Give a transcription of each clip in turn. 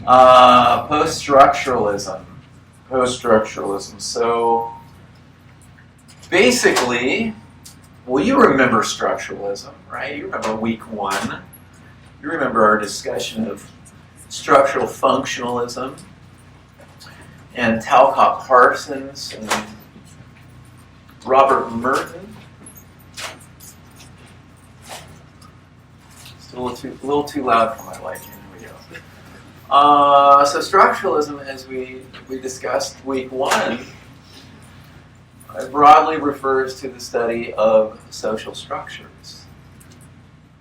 Post-structuralism. Post-structuralism. So basically, well, you remember structuralism, right? You remember week 1. You remember our discussion of structural functionalism and Talcott Parsons and Robert Merton. It's a little too loud for my liking. Here we go. So structuralism, as we discussed week 1, broadly refers to the study of social structures.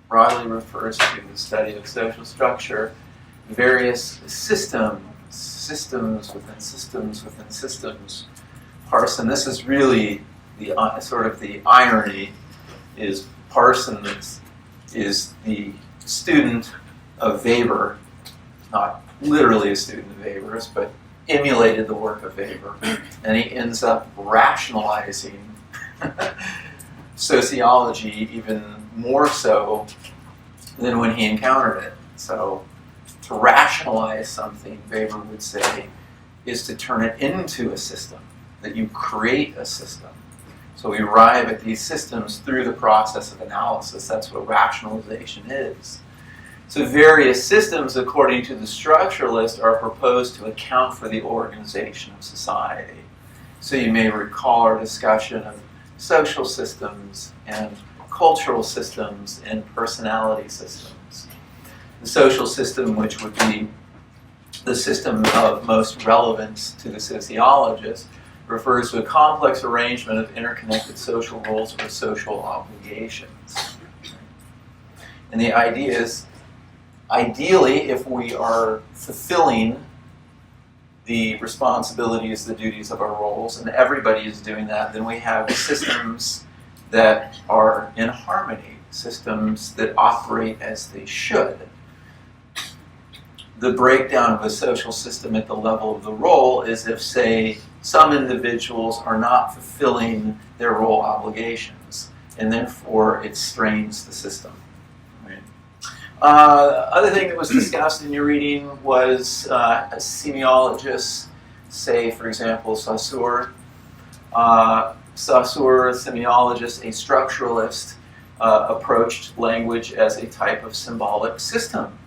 Broadly refers to the study of social structure, various systems within systems within systems. Parson, this is really the sort of the irony, is Parsons is the student of Weber, not literally a student of Weber's, but emulated the work of Weber, and he ends up rationalizing sociology even more so than when he encountered it. So to rationalize something, Weber would say, is to turn it into a system, that you create a system. So we arrive at these systems through the process of analysis. That's what rationalization is. So various systems, according to the structuralist, are proposed to account for the organization of society. So you may recall our discussion of social systems and cultural systems and personality systems. The social system, which would be the system of most relevance to the sociologist, refers to a complex arrangement of interconnected social roles or social obligations. And the idea is, ideally, if we are fulfilling the responsibilities, the duties of our roles, and everybody is doing that, then we have systems that are in harmony, systems that operate as they should. The breakdown of a social system at the level of the role is if, say, some individuals are not fulfilling their role obligations, and therefore it strains the system. Other thing that was discussed in your reading was semiologists, say, for example, Saussure. Saussure, a semiologist, a structuralist, approached language as a type of symbolic system,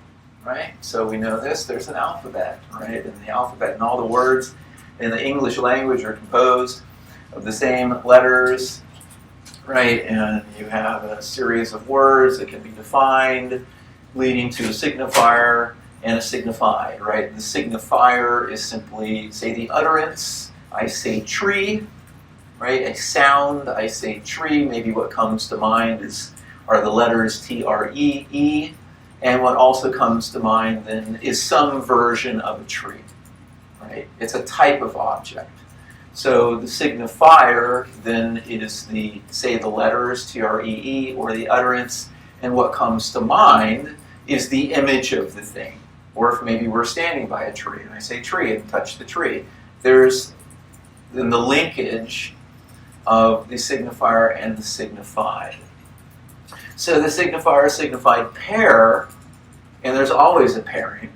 right? So we know this, there's an alphabet, right? And the alphabet and all the words in the English language are composed of the same letters, right? And you have a series of words that can be defined, leading to a signifier and a signified, right? The signifier is simply, say, the utterance. I say tree, right? A sound, I say tree. Maybe what comes to mind are the letters T-R-E, E. And what also comes to mind then is some version of a tree, right? It's a type of object. So the signifier then is say the letters T-R-E-E or the utterance, and what comes to mind is the image of the thing. Or if maybe we're standing by a tree and I say tree and touch the tree, there's then the linkage of the signifier and the signified. So the signifier signified pair, and there's always a pairing,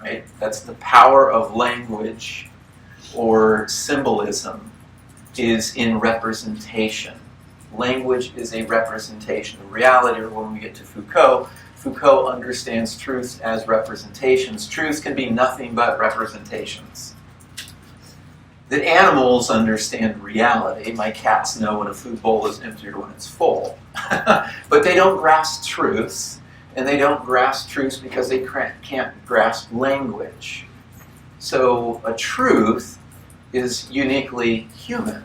right? That's the power of language or symbolism is in representation. Language is a representation of reality, or when we get to Foucault, Foucault understands truths as representations. Truths can be nothing but representations. That animals understand reality. My cats know when a food bowl is empty or when it's full. But they don't grasp truths, and they don't grasp truths because they can't grasp language. So a truth is uniquely human.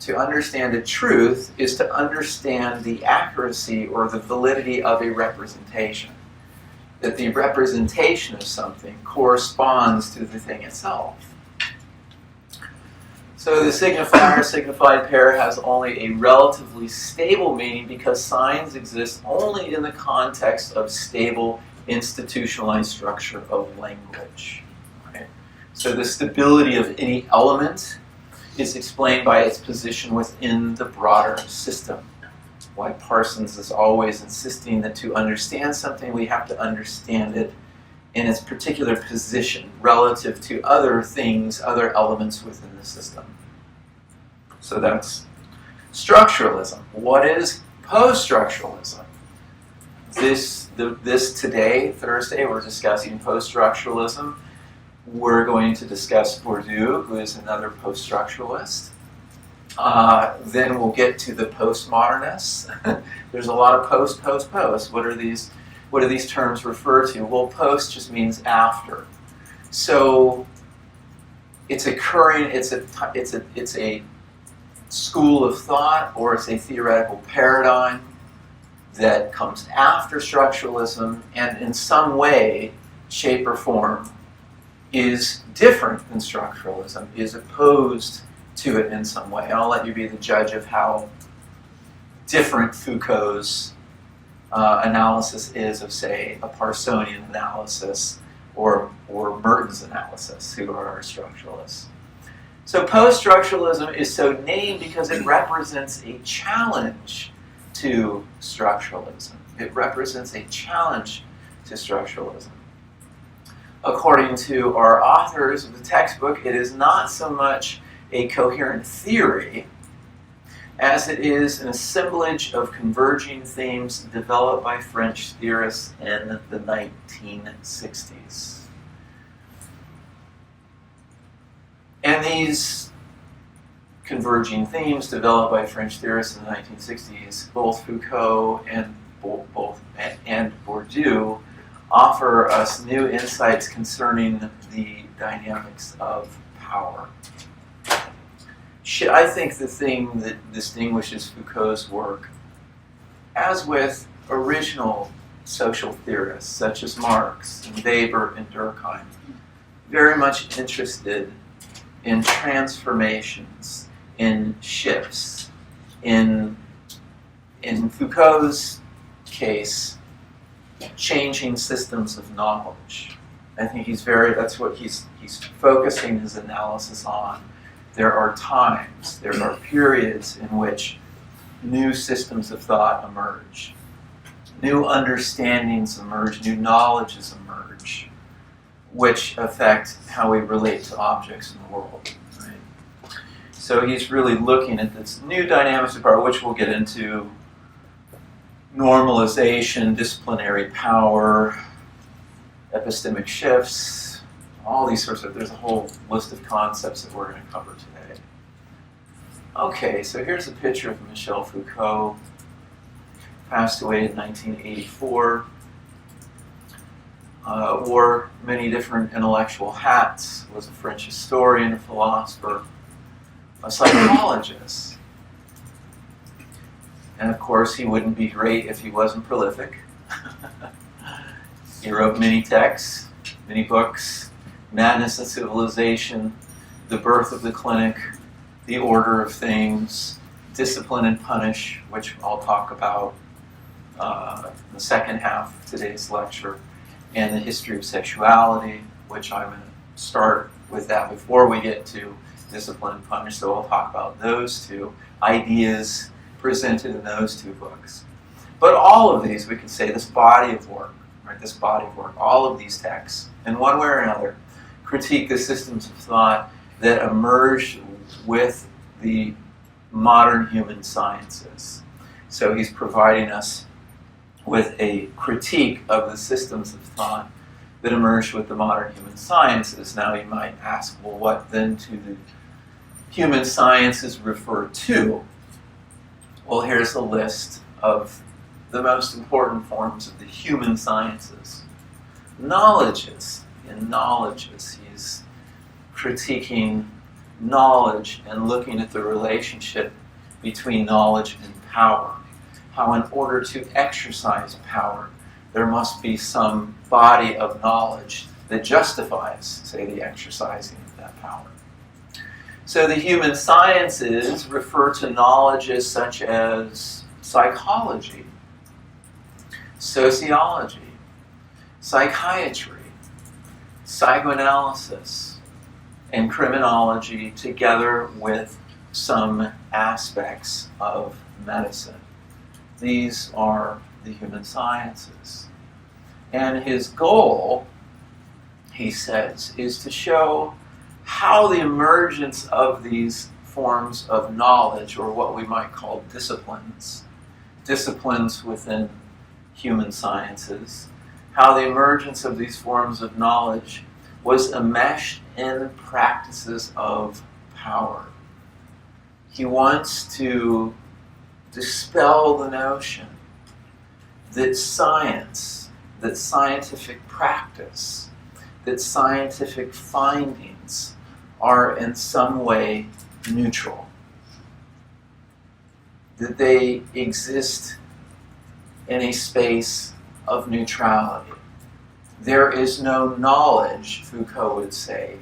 To understand a truth is to understand the accuracy or the validity of a representation. That the representation of something corresponds to the thing itself. So the signifier, signified pair has only a relatively stable meaning because signs exist only in the context of stable, institutionalized structure of language. Right? So the stability of any element is explained by its position within the broader system. Why Parsons is always insisting that to understand something, we have to understand it in its particular position relative to other things, other elements within the system. So that's structuralism. What is post-structuralism? This today, Thursday, we're discussing post-structuralism. We're going to discuss Bourdieu, who is another post-structuralist. Then we'll get to the postmodernists. There's a lot of post. What do these terms refer to? Well, post just means after. So it's occurring. It's a school of thought, or it's a theoretical paradigm that comes after structuralism, and in some way, shape, or form is different than structuralism, is opposed to it in some way. I'll let you be the judge of how different Foucault's analysis is of, say, a Parsonian analysis or Merton's analysis, who are our structuralists. So post-structuralism is so named because it represents a challenge to structuralism. It represents a challenge to structuralism. According to our authors of the textbook, it is not so much a coherent theory as it is an assemblage of converging themes developed by French theorists in the 1960s. And these converging themes developed by French theorists in the 1960s, both Foucault and Bourdieu, offer us new insights concerning the dynamics of power. I think the thing that distinguishes Foucault's work, as with original social theorists such as Marx and Weber and Durkheim, very much interested in transformations, in shifts. In Foucault's case, changing systems of knowledge. I think that's what he's focusing his analysis on. There are times, there are periods in which new systems of thought emerge. New understandings emerge, new knowledges emerge, which affect how we relate to objects in the world. Right? So he's really looking at this new dynamics of power, which we'll get into: normalization, disciplinary power, epistemic shifts, all these sorts of, there's a whole list of concepts that we're going to cover today. Okay, so here's a picture of Michel Foucault, passed away in 1984. Wore many different intellectual hats, was a French historian, a philosopher, a psychologist. And of course, he wouldn't be great if he wasn't prolific. He wrote many texts, many books: Madness and Civilization, The Birth of the Clinic, The Order of Things, Discipline and Punish, which I'll talk about in the second half of today's lecture, and The History of Sexuality, which I'm going to start with that before we get to Discipline and Punish, so I'll talk about those two ideas presented in those two books. But all of these, we can say, this body of work, all of these texts, in one way or another, critique the systems of thought that emerged with the modern human sciences. So he's providing us with a critique of the systems of thought that emerged with the modern human sciences. Now you might ask, well, what then do the human sciences refer to? Well, here's a list of the most important forms of the human sciences. Knowledges. In knowledges, he's critiquing knowledge and looking at the relationship between knowledge and power. How in order to exercise power, there must be some body of knowledge that justifies, say, the exercising of that power. So the human sciences refer to knowledges such as psychology, sociology, psychiatry, psychoanalysis, and criminology, together with some aspects of medicine. These are the human sciences. And his goal he says, is to show how the emergence of these forms of knowledge, or what we might call disciplines within human sciences, how the emergence of these forms of knowledge was enmeshed in practices of power. He wants to dispel the notion that science, that scientific practice, that scientific findings are in some way neutral, that they exist in a space of neutrality. There is no knowledge, Foucault would say,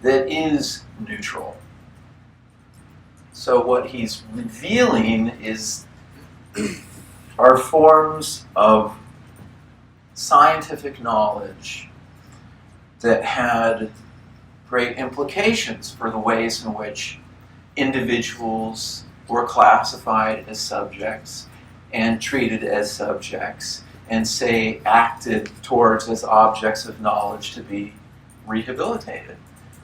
that is neutral. So what he's revealing are forms of scientific knowledge that had great implications for the ways in which individuals were classified as subjects and treated as subjects, and say acted towards as objects of knowledge to be rehabilitated,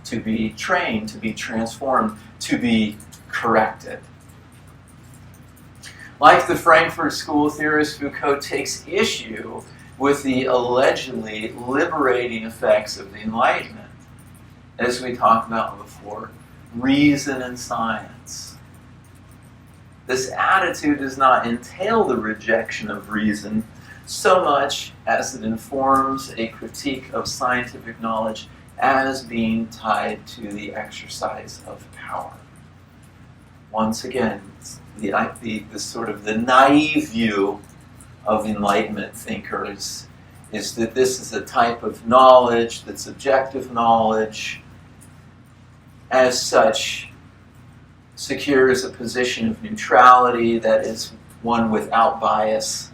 to be trained, to be transformed, to be corrected. Like the Frankfurt School theorist, Foucault takes issue with the allegedly liberating effects of the Enlightenment. As we talked about before, reason and science. This attitude does not entail the rejection of reason so much as it informs a critique of scientific knowledge as being tied to the exercise of power. Once again, the sort of the naive view of Enlightenment thinkers is that this is a type of knowledge that's objective knowledge, as such secures a position of neutrality that is one without bias.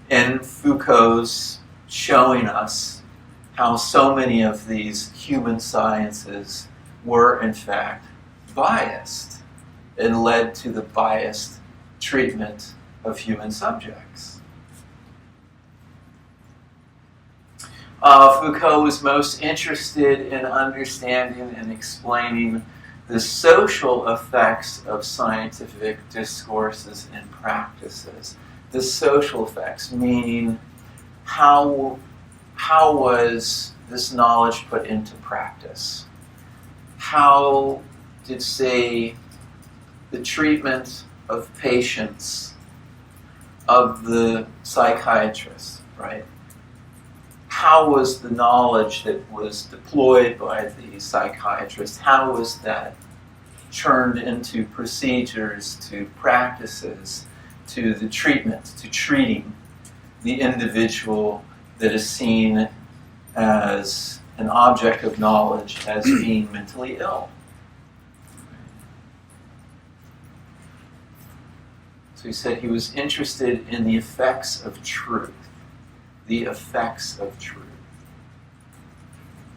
And Foucault's showing us how so many of these human sciences were in fact biased and led to the biased treatment of human subjects. Foucault was most interested in understanding and explaining the social effects of scientific discourses and practices. The social effects, meaning how was this knowledge put into practice? How did, say, the treatment of patients of the psychiatrist, right? How was the knowledge that was deployed by the psychiatrist, how was that turned into procedures, to practices, to the treatment, to treating the individual that is seen as an object of knowledge as being mentally ill? So he said he was interested in the effects of truth. The effects of truth.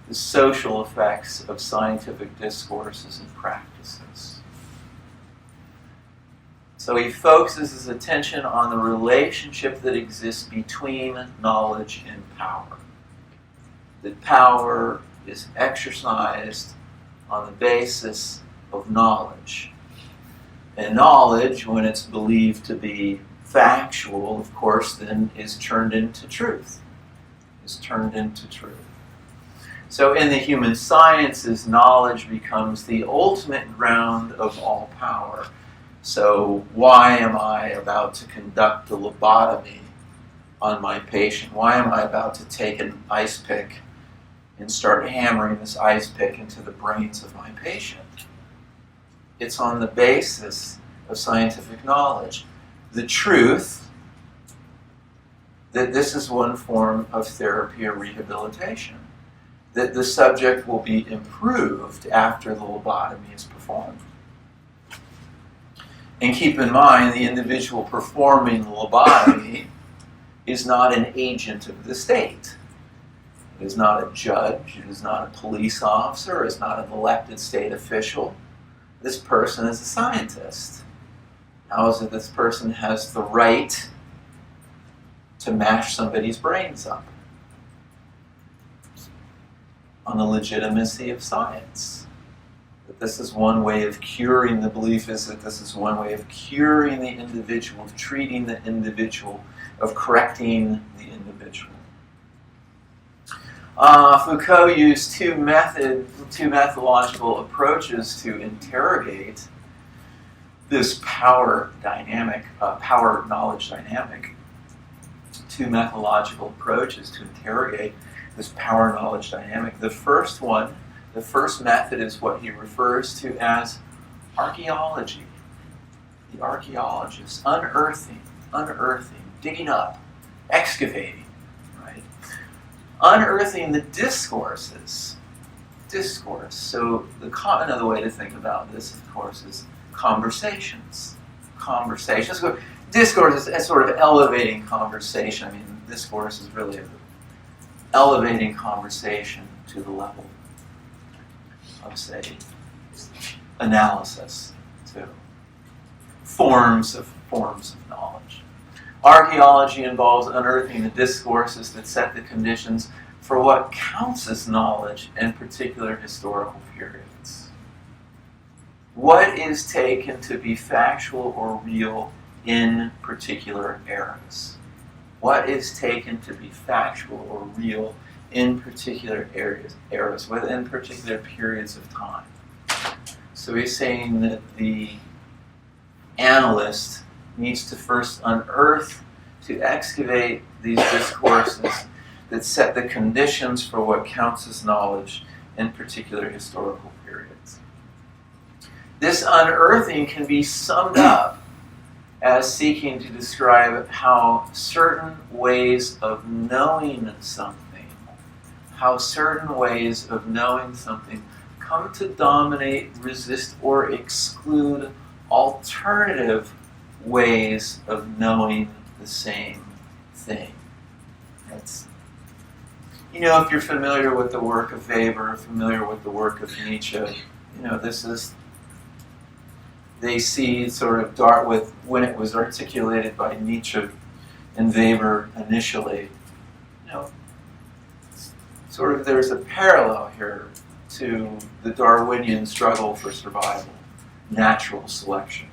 The social effects of scientific discourses and practices. So he focuses his attention on the relationship that exists between knowledge and power. That power is exercised on the basis of knowledge. And knowledge, when it's believed to be factual, of course, then is turned into truth. Is turned into truth. So in the human sciences, knowledge becomes the ultimate ground of all power. So why am I about to conduct a lobotomy on my patient? Why am I about to take an ice pick and start hammering this ice pick into the brains of my patient? It's on the basis of scientific knowledge. The truth that this is one form of therapy or rehabilitation, that the subject will be improved after the lobotomy is performed. And keep in mind, the individual performing the lobotomy is not an agent of the state. It is not a judge, it is not a police officer, it is not an elected state official. This person is a scientist. How is it this person has the right to mash somebody's brains up? on the legitimacy of science. That this is one way of curing, the belief is that this is one way of curing the individual, of treating the individual, of correcting the individual. Foucault used two methodological approaches to interrogate this power knowledge dynamic. Two methodological approaches to interrogate this power knowledge dynamic. The first method is what he refers to as archaeology. The archaeologist, unearthing, digging up, excavating, right? Unearthing the discourses. Discourse. So another way to think about this, of course, is conversations. Conversations. Discourse is sort of elevating conversation. I mean, discourse is really elevating conversation to the level of, say, analysis, to forms of knowledge. Archaeology involves unearthing the discourses that set the conditions for what counts as knowledge in particular historical periods. What is taken to be factual or real in particular eras? What is taken to be factual or real in particular eras, within particular periods of time? So he's saying that the analyst needs to first unearth, to excavate these discourses that set the conditions for what counts as knowledge in particular historical periods. This unearthing can be summed up as seeking to describe how certain ways of knowing something, come to dominate, resist, or exclude alternative ways of knowing the same thing. If you're familiar with the work of Weber, familiar with the work of Nietzsche, they see sort of Dartmouth, when it was articulated by Nietzsche and Weber initially, sort of there's a parallel here to the Darwinian struggle for survival, natural selection.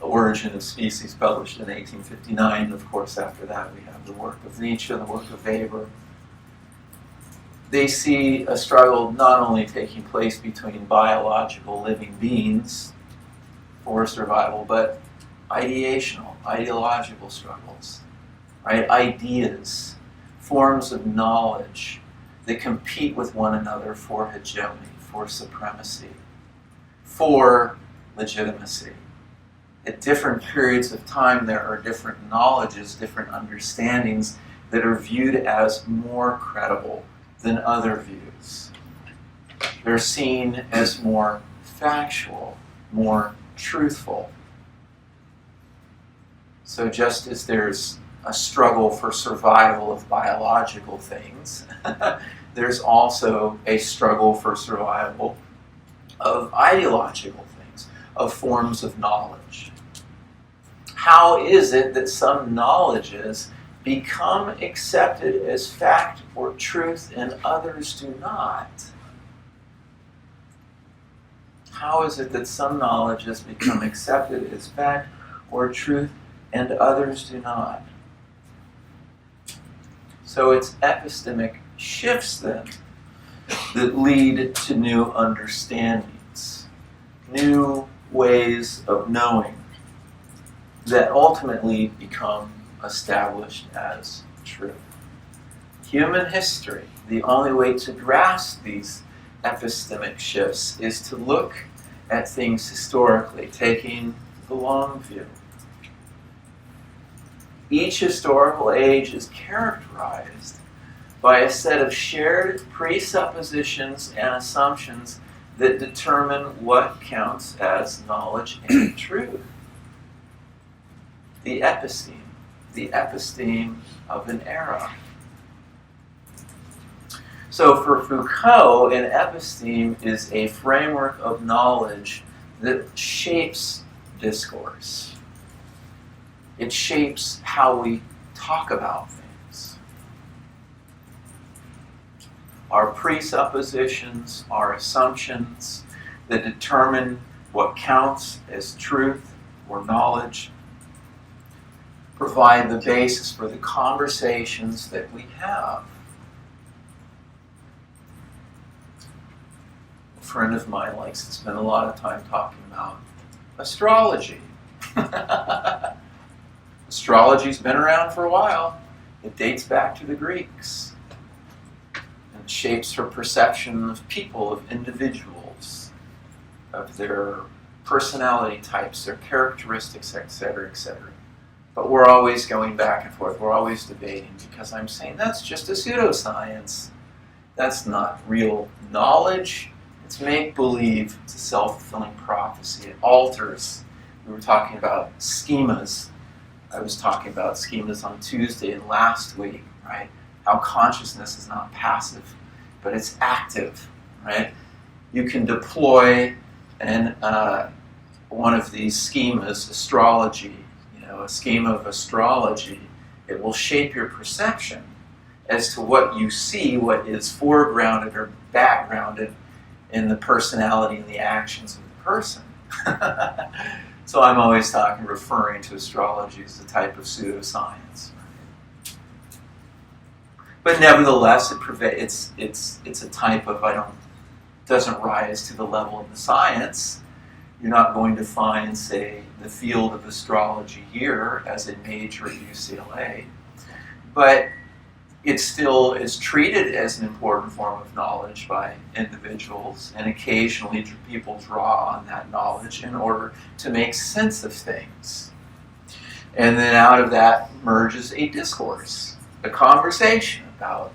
The Origin of Species, published in 1859. Of course, after that we have the work of Nietzsche and the work of Weber. They see a struggle not only taking place between biological living beings for survival, but ideological struggles, right? Ideas, forms of knowledge that compete with one another for hegemony, for supremacy, for legitimacy. At different periods of time, there are different knowledges, different understandings that are viewed as more credible than other views. They're seen as more factual, more truthful. So just as there's a struggle for survival of biological things, there's also a struggle for survival of ideological things, of forms of knowledge. How is it that some knowledges become accepted as fact or truth and others do not? How is it that some knowledges become accepted as fact or truth and others do not? So it's epistemic shifts then that lead to new understandings, new ways of knowing that ultimately become established as true. Human history, the only way to grasp these epistemic shifts is to look at things historically, taking the long view. Each historical age is characterized by a set of shared presuppositions and assumptions that determine what counts as knowledge and truth. The episteme of an era. So for Foucault, an episteme is a framework of knowledge that shapes discourse. It shapes how we talk about things. our presuppositions, our assumptions that determine what counts as truth or knowledge, provide the basis for the conversations that we have. A friend of mine likes to spend a lot of time talking about astrology. Astrology's been around for a while. It dates back to the Greeks and shapes her perception of people, of individuals, of their personality types, their characteristics, etc., etc. But we're always going back and forth. We're always debating because I'm saying that's just a pseudoscience. That's not real knowledge. It's make-believe. It's a self-fulfilling prophecy. It alters. We were talking about schemas. I was talking about schemas on Tuesday and last week, right? How consciousness is not passive, but it's active, right? You can deploy one of these schemas, astrology, a schema of astrology. It will shape your perception as to what you see, what is foregrounded or backgrounded in the personality and the actions of the person. So I'm always referring to astrology as a type of pseudoscience. But nevertheless, it's a type of doesn't rise to the level of the science. You're not going to find, say, the field of astrology here as a major at UCLA, but it still is treated as an important form of knowledge by individuals, and occasionally people draw on that knowledge in order to make sense of things. And then out of that emerges a discourse, a conversation about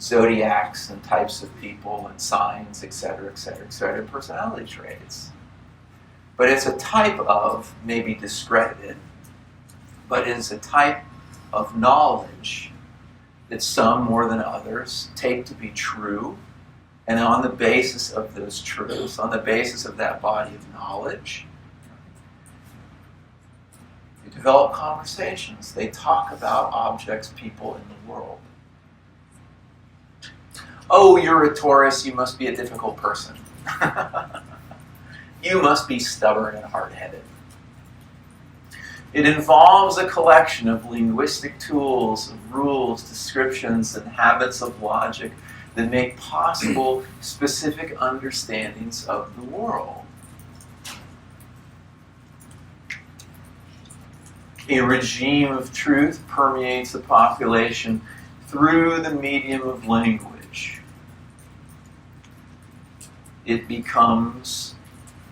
zodiacs and types of people and signs, etc., etc., etc., and personality traits. But it's a type of, maybe discredited, but it's a type of knowledge that some more than others take to be true, and on the basis of those truths, on the basis of that body of knowledge, you develop conversations. They talk about objects, people in the world. Oh, you're a Taurus, you must be a difficult person. You must be stubborn and hard-headed. It involves a collection of linguistic tools, of rules, descriptions, and habits of logic that make possible specific understandings of the world. A regime of truth permeates the population through the medium of language. It becomes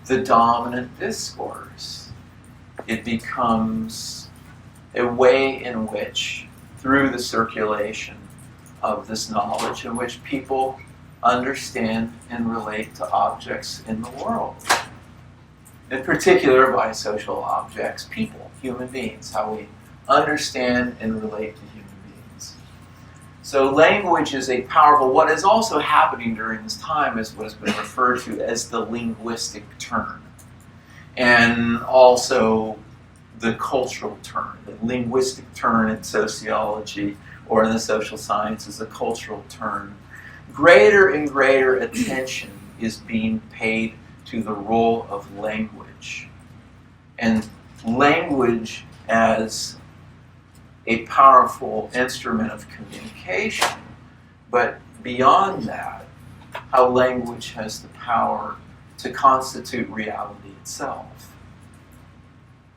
the dominant discourse. It becomes a way in which, through the circulation of this knowledge, in which people understand and relate to objects in the world. In particular, by social objects, people, human beings, how we understand and relate to human beings. So language is a powerful, what is also happening during this time is what has been referred to as the linguistic turn. And also the cultural turn, the linguistic turn in sociology or in the social sciences, the cultural turn. Greater and greater attention is being paid to the role of language. And language as a powerful instrument of communication. But beyond that, how language has the power to constitute reality itself.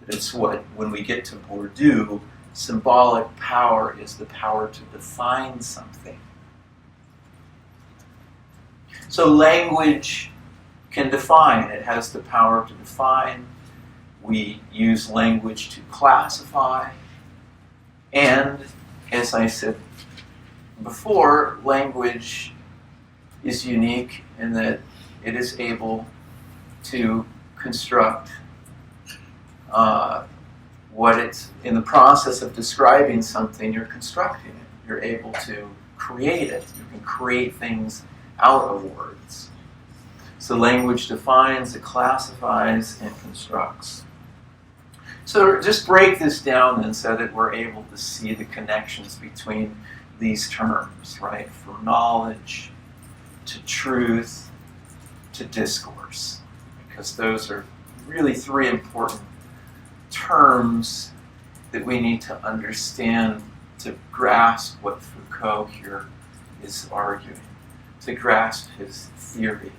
It's what, when we get to Bourdieu, symbolic power is the power to define something. So language can define. It has the power to define. We use language to classify. And, as I said before, language is unique in that it is able to construct what it's, in the process of describing something, you're constructing it. You're able to create it. You can create things out of words. So language defines, it classifies, and constructs. So just break this down then so that we're able to see the connections between these terms, right? From knowledge to truth to discourse, because those are really three important terms that we need to understand to grasp what Foucault here is arguing, to grasp his theory.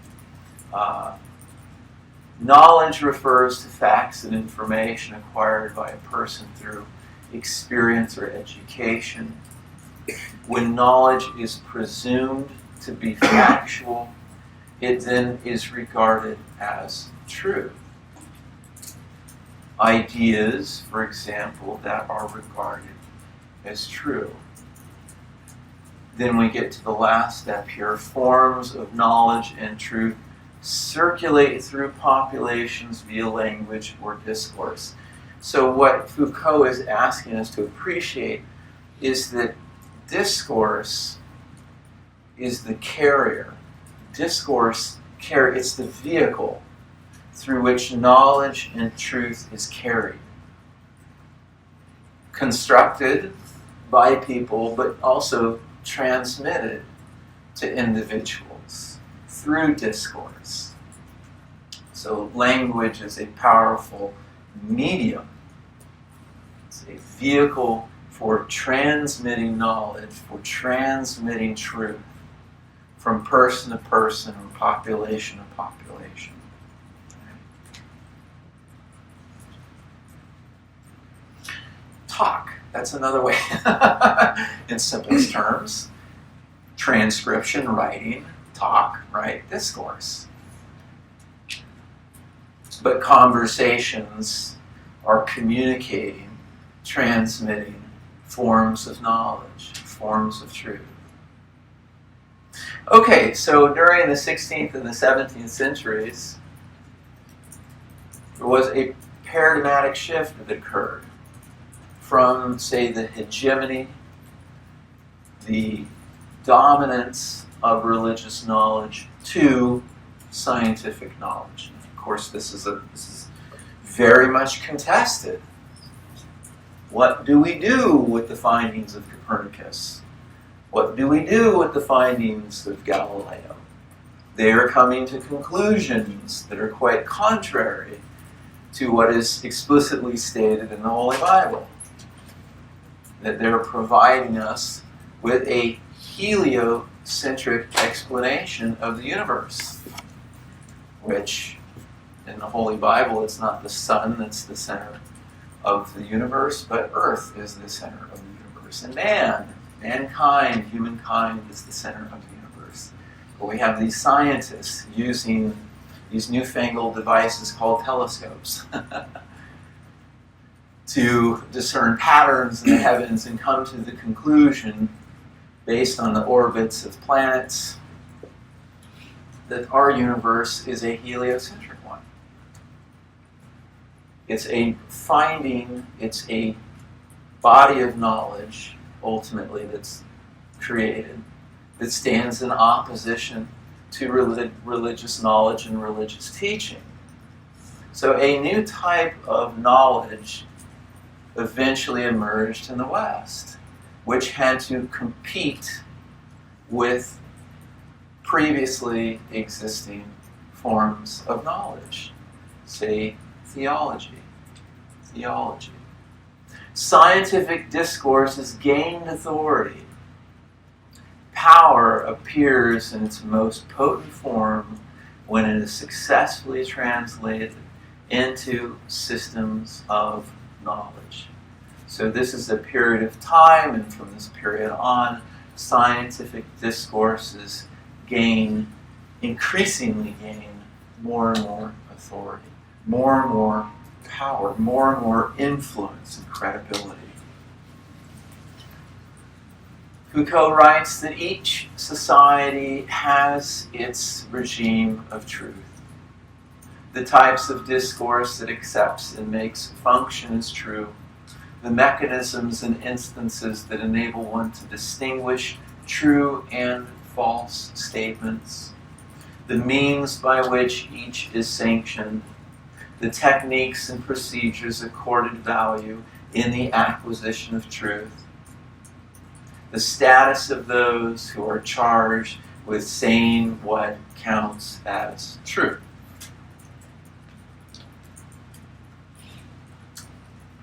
Knowledge refers to facts and information acquired by a person through experience or education. When knowledge is presumed to be factual, it then is regarded as true. Ideas, for example, that are regarded as true. Then we get to the last step here. Forms of knowledge and truth circulate through populations via language or discourse. So what Foucault is asking us to appreciate is that discourse is the carrier. Discourse, it's the vehicle through which knowledge and truth is carried. Constructed by people, but also transmitted to individuals through discourse. So language is a powerful medium. It's a vehicle for transmitting knowledge, for transmitting truth from person to person and population to population. Talk, that's another way. In simplest terms, transcription, writing, talk, right? Discourse. But conversations are communicating, transmitting forms of knowledge, forms of truth. Okay, so during the 16th and the 17th centuries, there was a paradigmatic shift that occurred from, say, the hegemony, the dominance of religious knowledge to scientific knowledge. Of course, this is very much contested. What do we do with the findings of Copernicus? What do we do with the findings of Galileo? They are coming to conclusions that are quite contrary to what is explicitly stated in the Holy Bible. That they're providing us with a heliocentric explanation of the universe, which in the Holy Bible it's not the sun that's the center of the universe, but Earth is the center of the universe. And mankind, humankind is the center of the universe. But we have these scientists using these newfangled devices called telescopes to discern patterns in the heavens and come to the conclusion, based on the orbits of planets, that our universe is a heliocentric one. It's a finding, it's a body of knowledge, ultimately, that's created, that stands in opposition to religious knowledge and religious teaching. So a new type of knowledge eventually emerged in the West, which had to compete with previously existing forms of knowledge, say theology. Scientific discourse has gained authority. Power appears in its most potent form when it is successfully translated into systems of knowledge. So this is a period of time, and from this period on, scientific discourses increasingly gain more and more authority, more and more power, more and more influence and credibility. Foucault writes that each society has its regime of truth. The types of discourse that accepts and makes function as true, the mechanisms and instances that enable one to distinguish true and false statements, the means by which each is sanctioned, the techniques and procedures accorded value in the acquisition of truth. the status of those who are charged with saying what counts as true.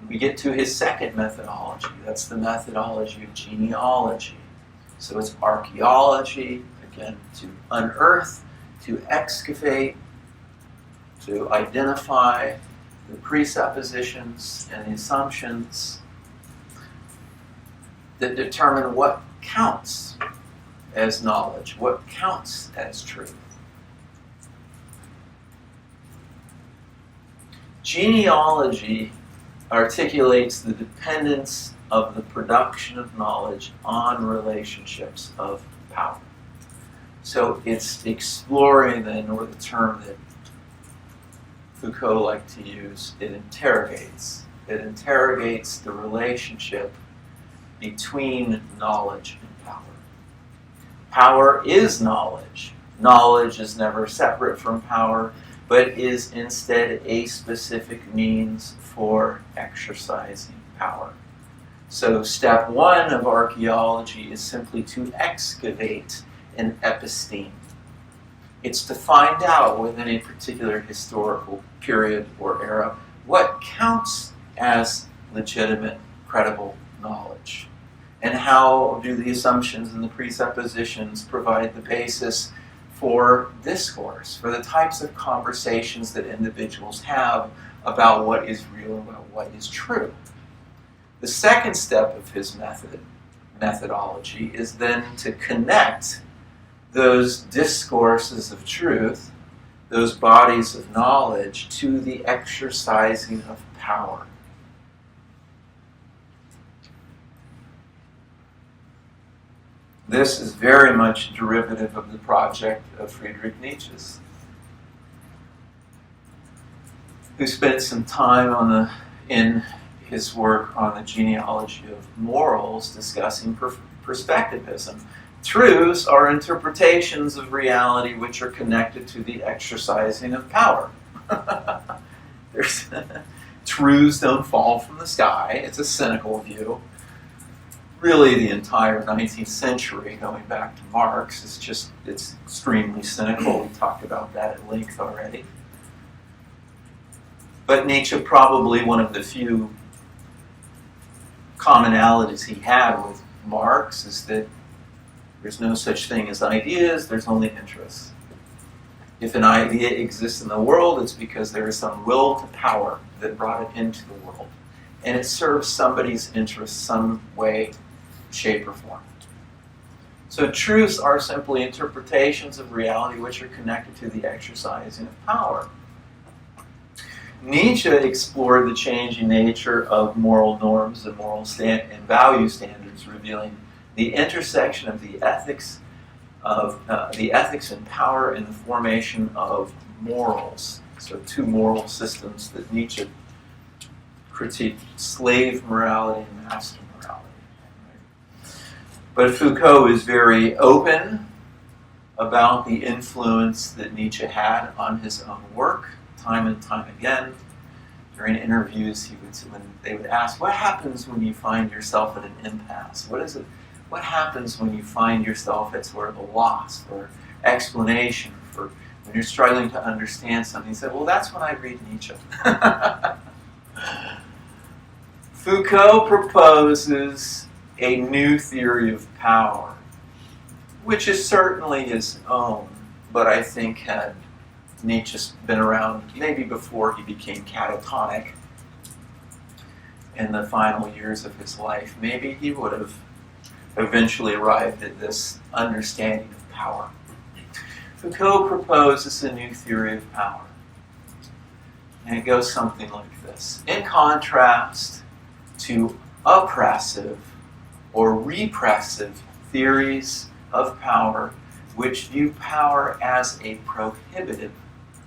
We get to his second methodology. That's the methodology of genealogy. So it's archaeology, again, to unearth, to excavate, to identify the presuppositions and the assumptions that determine what counts as knowledge, what counts as truth. Genealogy articulates the dependence of the production of knowledge on relationships of power. So it's exploring then, or the term that Foucault liked to use, it interrogates. It interrogates the relationship between knowledge and power. Power is knowledge. Knowledge is never separate from power, but is instead a specific means for exercising power. So step one of archaeology is simply to excavate an episteme. It's to find out within a particular historical period or era what counts as legitimate, credible knowledge. And how do the assumptions and the presuppositions provide the basis for discourse, for the types of conversations that individuals have about what is real, about what is true. The second step of his methodology is then to connect those discourses of truth, those bodies of knowledge, to the exercising of power. This is very much derivative of the project of Friedrich Nietzsche's, who spent some time in his work on the genealogy of morals discussing perspectivism. Truths are interpretations of reality which are connected to the exercising of power. Truths don't fall from the sky. It's a cynical view. Really, the entire 19th century, going back to Marx, it's extremely cynical. We talked about that at length already. But Nietzsche, probably one of the few commonalities he had with Marx, is that there's no such thing as ideas, there's only interests. If an idea exists in the world, it's because there is some will to power that brought it into the world. And it serves somebody's interest some way, shape, or form. So truths are simply interpretations of reality which are connected to the exercising of power. Nietzsche explored the changing nature of moral norms and and value standards, revealing the intersection of the ethics and power in the formation of morals. So two moral systems that Nietzsche critiqued: slave morality and master morality. But Foucault is very open about the influence that Nietzsche had on his own work, time and time again. During interviews, when they would ask, "What happens when you find yourself at an impasse? What happens when you find yourself at sort of a loss for explanation, for when you're struggling to understand something?" He said, "Well, that's when I read Nietzsche." Foucault proposes a new theory of power, which is certainly his own, but I think had Nietzsche's been around maybe before he became catatonic in the final years of his life, maybe he would have eventually arrived at this understanding of power. Foucault proposes a new theory of power. And it goes something like this. In contrast to oppressive or repressive theories of power, which view power as a prohibitive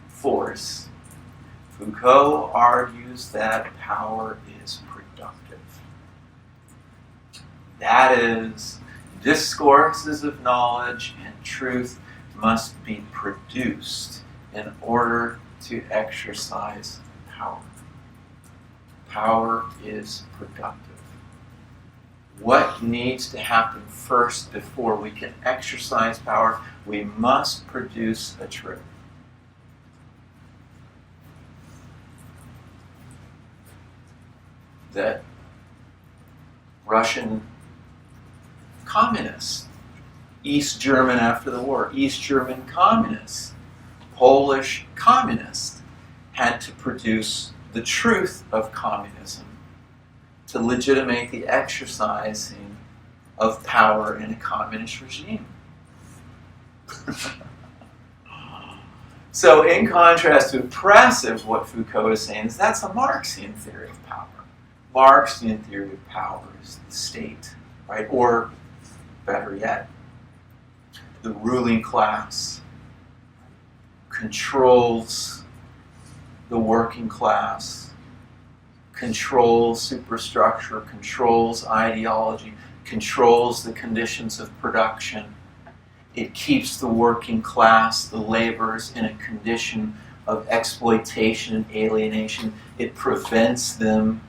force, Foucault argues that power is productive. That is, discourses of knowledge and truth must be produced in order to exercise power. Power is productive. What needs to happen first before we can exercise power? We must produce a truth. That Russian communists, East German after the war, East German communists, Polish communists had to produce the truth of communism to legitimate the exercising of power in a communist regime. So in contrast to oppressive, what Foucault is saying is that's a Marxian theory of power. Marxian theory of power is the state, right? Or better yet, the ruling class controls the working class, controls superstructure, controls ideology, controls the conditions of production. It keeps the working class, the laborers, in a condition of exploitation and alienation. It prevents them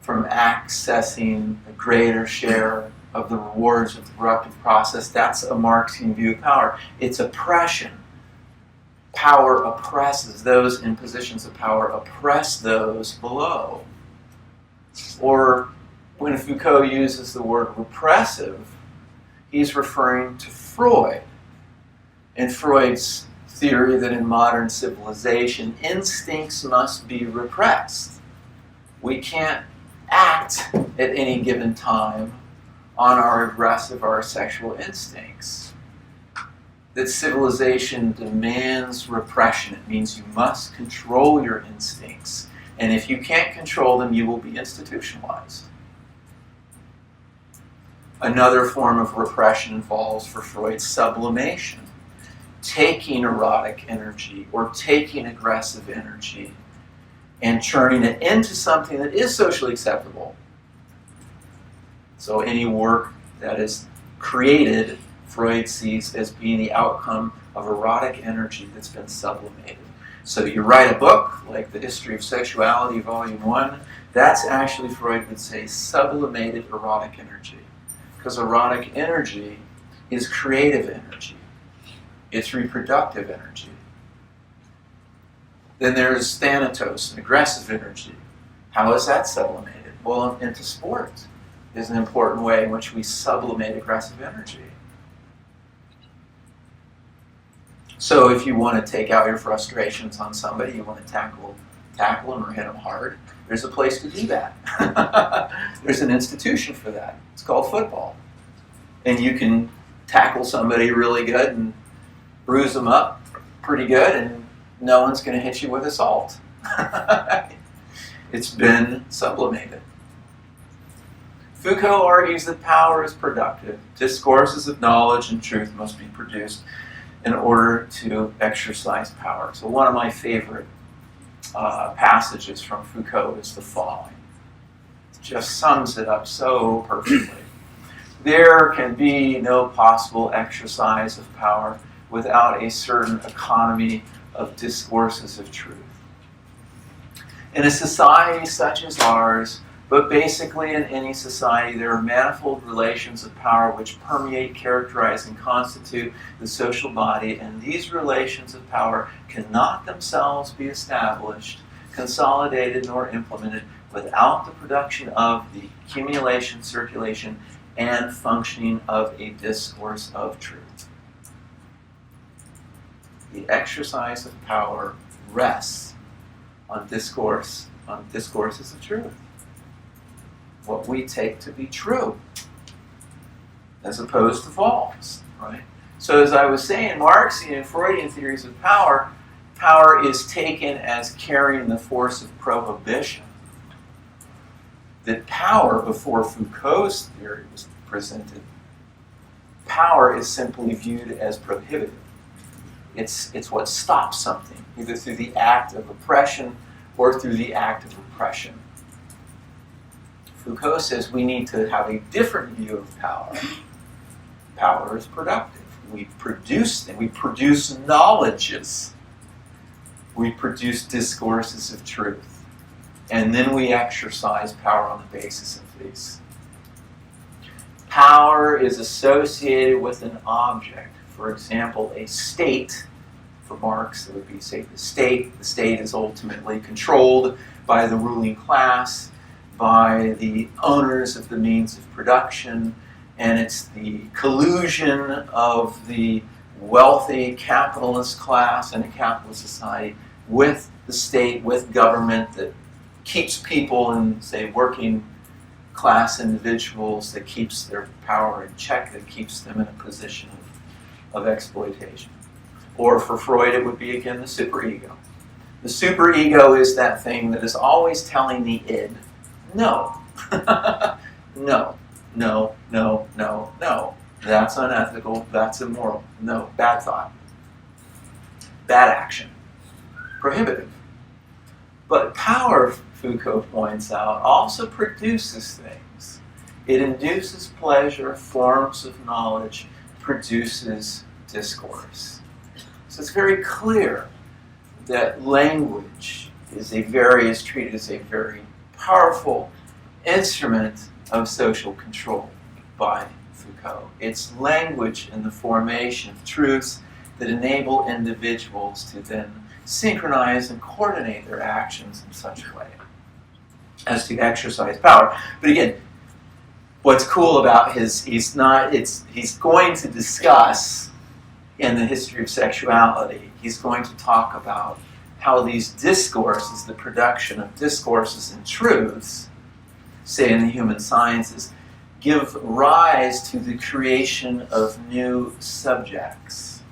from accessing a greater share of the rewards of the productive process. That's a Marxian view of power. It's oppression. Power oppresses those in positions of power, oppress those below. Or when Foucault uses the word repressive, he's referring to Freud. And Freud's theory that in modern civilization, instincts must be repressed. We can't act at any given time on our aggressive or sexual instincts. That civilization demands repression. It means you must control your instincts. And if you can't control them, you will be institutionalized. Another form of repression involves, for Freud, sublimation. Taking erotic energy or taking aggressive energy and turning it into something that is socially acceptable. So any work that is created, Freud sees as being the outcome of erotic energy that's been sublimated. So you write a book, like The History of Sexuality, Volume 1, that's actually, Freud would say, sublimated erotic energy. Because erotic energy is creative energy. It's reproductive energy. Then there's thanatos, and aggressive energy. How is that sublimated? Well, into sport is an important way in which we sublimate aggressive energy. So if you want to take out your frustrations on somebody, you want to tackle them or hit them hard, there's a place to do that. There's an institution for that. It's called football. And you can tackle somebody really good and bruise them up pretty good, and no one's going to hit you with assault. It's been sublimated. Foucault argues that power is productive. Discourses of knowledge and truth must be produced in order to exercise power. So one of my favorite passages from Foucault is the following. It just sums it up so perfectly. There can be no possible exercise of power without a certain economy of discourses of truth. In a society such as ours, but basically in any society, there are manifold relations of power which permeate, characterize, and constitute the social body, and these relations of power cannot themselves be established, consolidated, nor implemented without the production of the accumulation, circulation, and functioning of a discourse of truth. The exercise of power rests on discourses of truth. What we take to be true, as opposed to false, right? So as I was saying, Marxian and Freudian theories of power is taken as carrying the force of prohibition. That power, before Foucault's theory was presented, power is simply viewed as prohibitive. It's what stops something, either through the act of oppression or through the act of repression. Foucault says we need to have a different view of power. Power is productive. We produce things. We produce knowledges. We produce discourses of truth. And then we exercise power on the basis of these. Power is associated with an object. For example, a state, for Marx, it would be, say, the state. The state is ultimately controlled by the ruling class, by the owners of the means of production, and it's the collusion of the wealthy capitalist class and a capitalist society with the state, with government, that keeps people in, say, working class individuals, that keeps their power in check, that keeps them in a position of exploitation. Or for Freud, it would be, again, the superego. The superego is that thing that is always telling the id, no, no, no, no, no, no. That's unethical, that's immoral. No, bad thought. Bad action. Prohibitive. But power, Foucault points out, also produces things. It induces pleasure, forms of knowledge, produces discourse. So it's very clear that language is treated as a very powerful instrument of social control by Foucault. It's language and the formation of truths that enable individuals to then synchronize and coordinate their actions in such a way as to exercise power. But again, what's cool about he's going to discuss in the history of sexuality, he's going to talk about how these discourses, the production of discourses and truths, say in the human sciences, give rise to the creation of new subjects.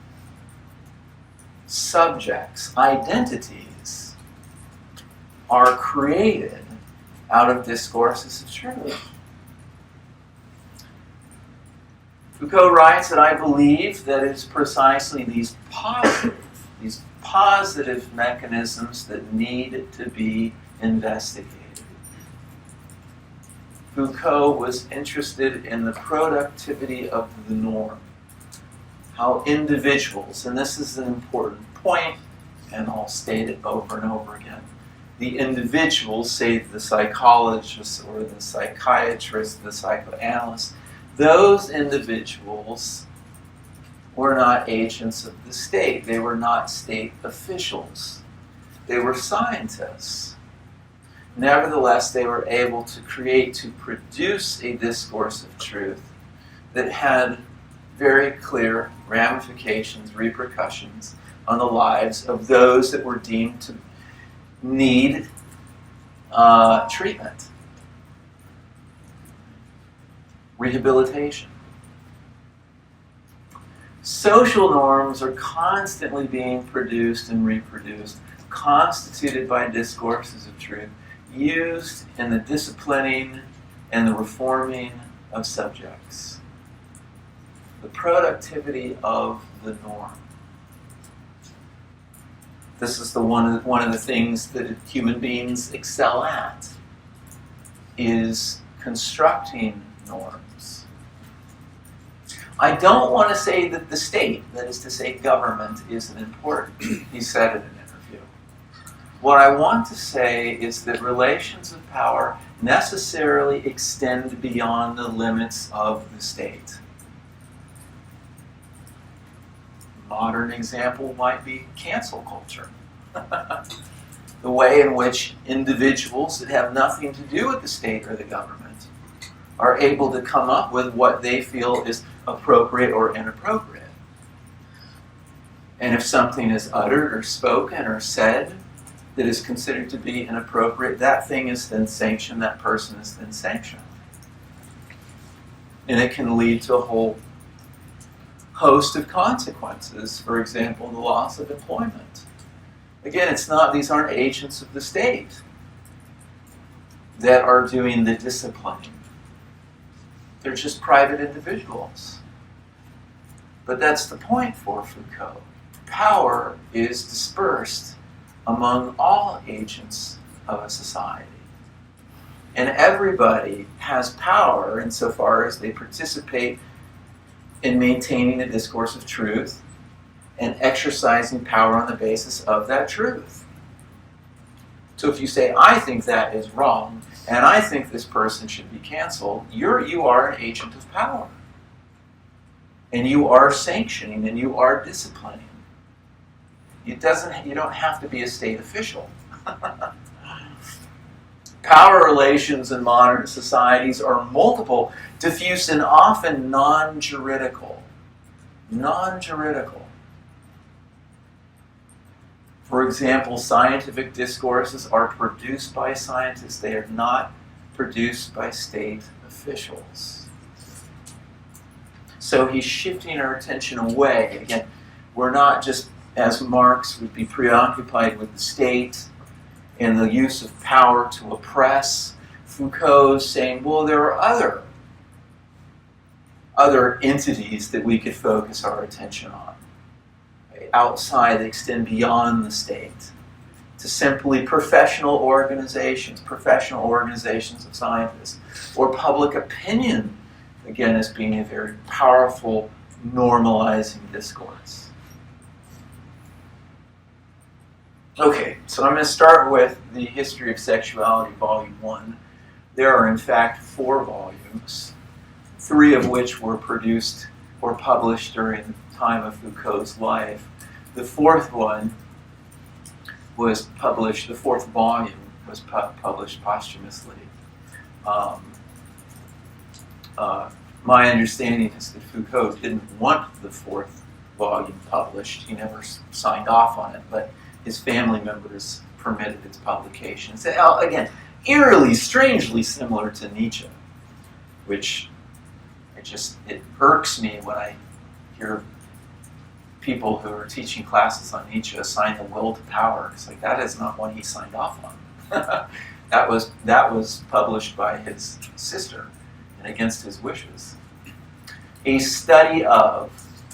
Subjects, identities, are created out of discourses of truth. Foucault writes that I believe that it's precisely these positive mechanisms that need to be investigated. Foucault was interested in the productivity of the norm. How individuals, and this is an important point, and I'll state it over and over again, the individuals, say the psychologists or the psychiatrists, the psychoanalysts, those individuals were not agents of the state. They were not state officials. They were scientists. Nevertheless, they were able to produce a discourse of truth that had very clear ramifications, repercussions on the lives of those that were deemed to need treatment, rehabilitation. Social norms are constantly being produced and reproduced, constituted by discourses of truth, used in the disciplining and the reforming of subjects. The productivity of the norm. This is one of the things that human beings excel at, is constructing norms. I don't want to say that the state, that is to say government, isn't important. He said it in an interview. What I want to say is that relations of power necessarily extend beyond the limits of the state. Modern example might be cancel culture. The way in which individuals that have nothing to do with the state or the government are able to come up with what they feel is appropriate or inappropriate. And if something is uttered or spoken or said that is considered to be inappropriate, that thing is then sanctioned, that person is then sanctioned. And it can lead to a whole host of consequences. For example, the loss of employment. Again, these aren't agents of the state that are doing the disciplining. They're just private individuals. But that's the point for Foucault. Power is dispersed among all agents of a society. And everybody has power insofar as they participate in maintaining a discourse of truth and exercising power on the basis of that truth. So if you say, I think that is wrong, and I think this person should be canceled, you are an agent of power. And you are sanctioning and you are disciplining. You don't have to be a state official. Power relations in modern societies are multiple, diffuse, and often non-juridical. Non-juridical. For example, scientific discourses are produced by scientists. They are not produced by state officials. So he's shifting our attention away. Again, we're not just, as Marx would be, preoccupied with the state and the use of power to oppress. Foucault's saying, well, there are other entities that we could focus our attention on, outside, that extend beyond the state, to simply professional organizations of scientists, or public opinion, again, as being a very powerful normalizing discourse. Okay, so I'm going to start with the History of Sexuality, Volume 1. There are, in fact, 4 volumes, 3 of which were produced or published during the time of Foucault's life. The 4th one was published, the 4th volume was published posthumously. My understanding is that Foucault didn't want the 4th volume published. He never signed off on it, but his family members permitted its publication. So, again, eerily, strangely similar to Nietzsche, which it irks me when I hear people who are teaching classes on Nietzsche assign the will to power. It's like, that is not one he signed off on. that was published by his sister and against his wishes. A study of,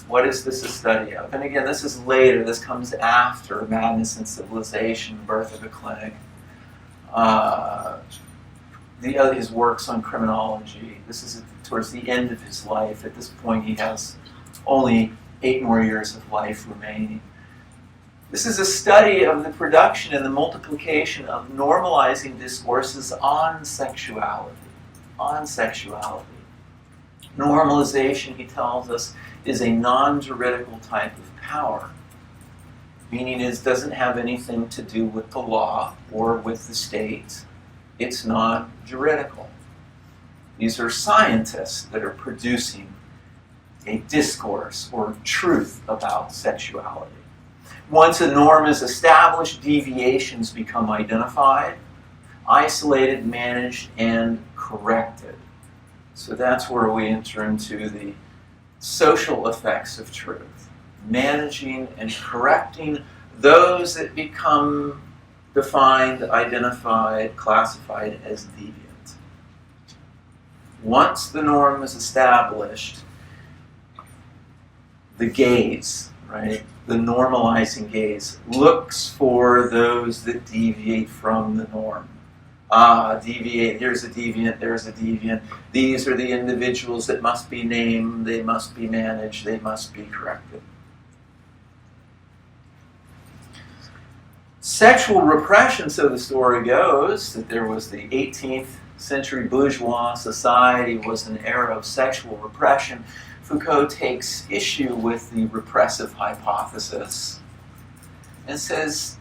what is this a study of? And again, this is later, this comes after Madness and Civilization, Birth of a Clinic. His works on criminology. This is towards the end of his life. At this point, he has only 8 more years of life remaining. This is a study of the production and the multiplication of normalizing discourses on sexuality. On sexuality. Normalization, he tells us, is a non-juridical type of power, meaning it doesn't have anything to do with the law or with the state. It's non-juridical. These are scientists that are producing a discourse or truth about sexuality. Once a norm is established, deviations become identified, isolated, managed, and corrected. So that's where we enter into the social effects of truth, managing and correcting those that become defined, identified, classified as deviant. Once the norm is established, the gaze, right, the normalizing gaze, looks for those that deviate from the norm. Deviate, here's a deviant, there's a deviant. These are the individuals that must be named, they must be managed, they must be corrected. Sexual repression, so the story goes, that there was the 18th century bourgeois society was an era of sexual repression. Foucault takes issue with the repressive hypothesis and says,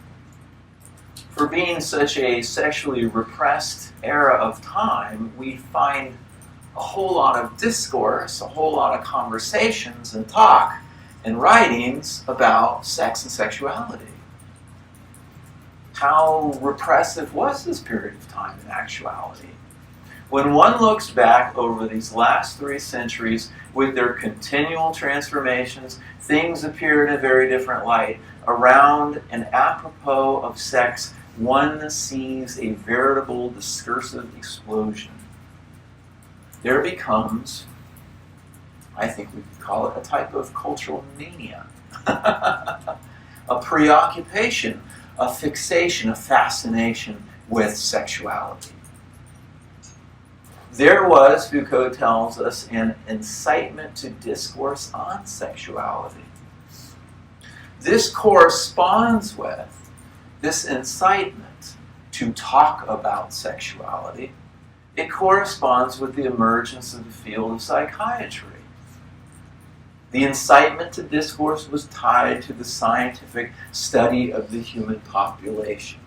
for being such a sexually repressed era of time, we find a whole lot of discourse, a whole lot of conversations and talk and writings about sex and sexuality. How repressive was this period of time in actuality? When one looks back over these last 3 centuries with their continual transformations, things appear in a very different light. Around and apropos of sex, one sees a veritable discursive explosion. There becomes, I think we could call it a type of cultural mania, a preoccupation, a fixation, a fascination with sexuality. There was, Foucault tells us, an incitement to discourse on sexuality. This corresponds with this incitement to talk about sexuality, it corresponds with the emergence of the field of psychiatry. The incitement to discourse was tied to the scientific study of the human population.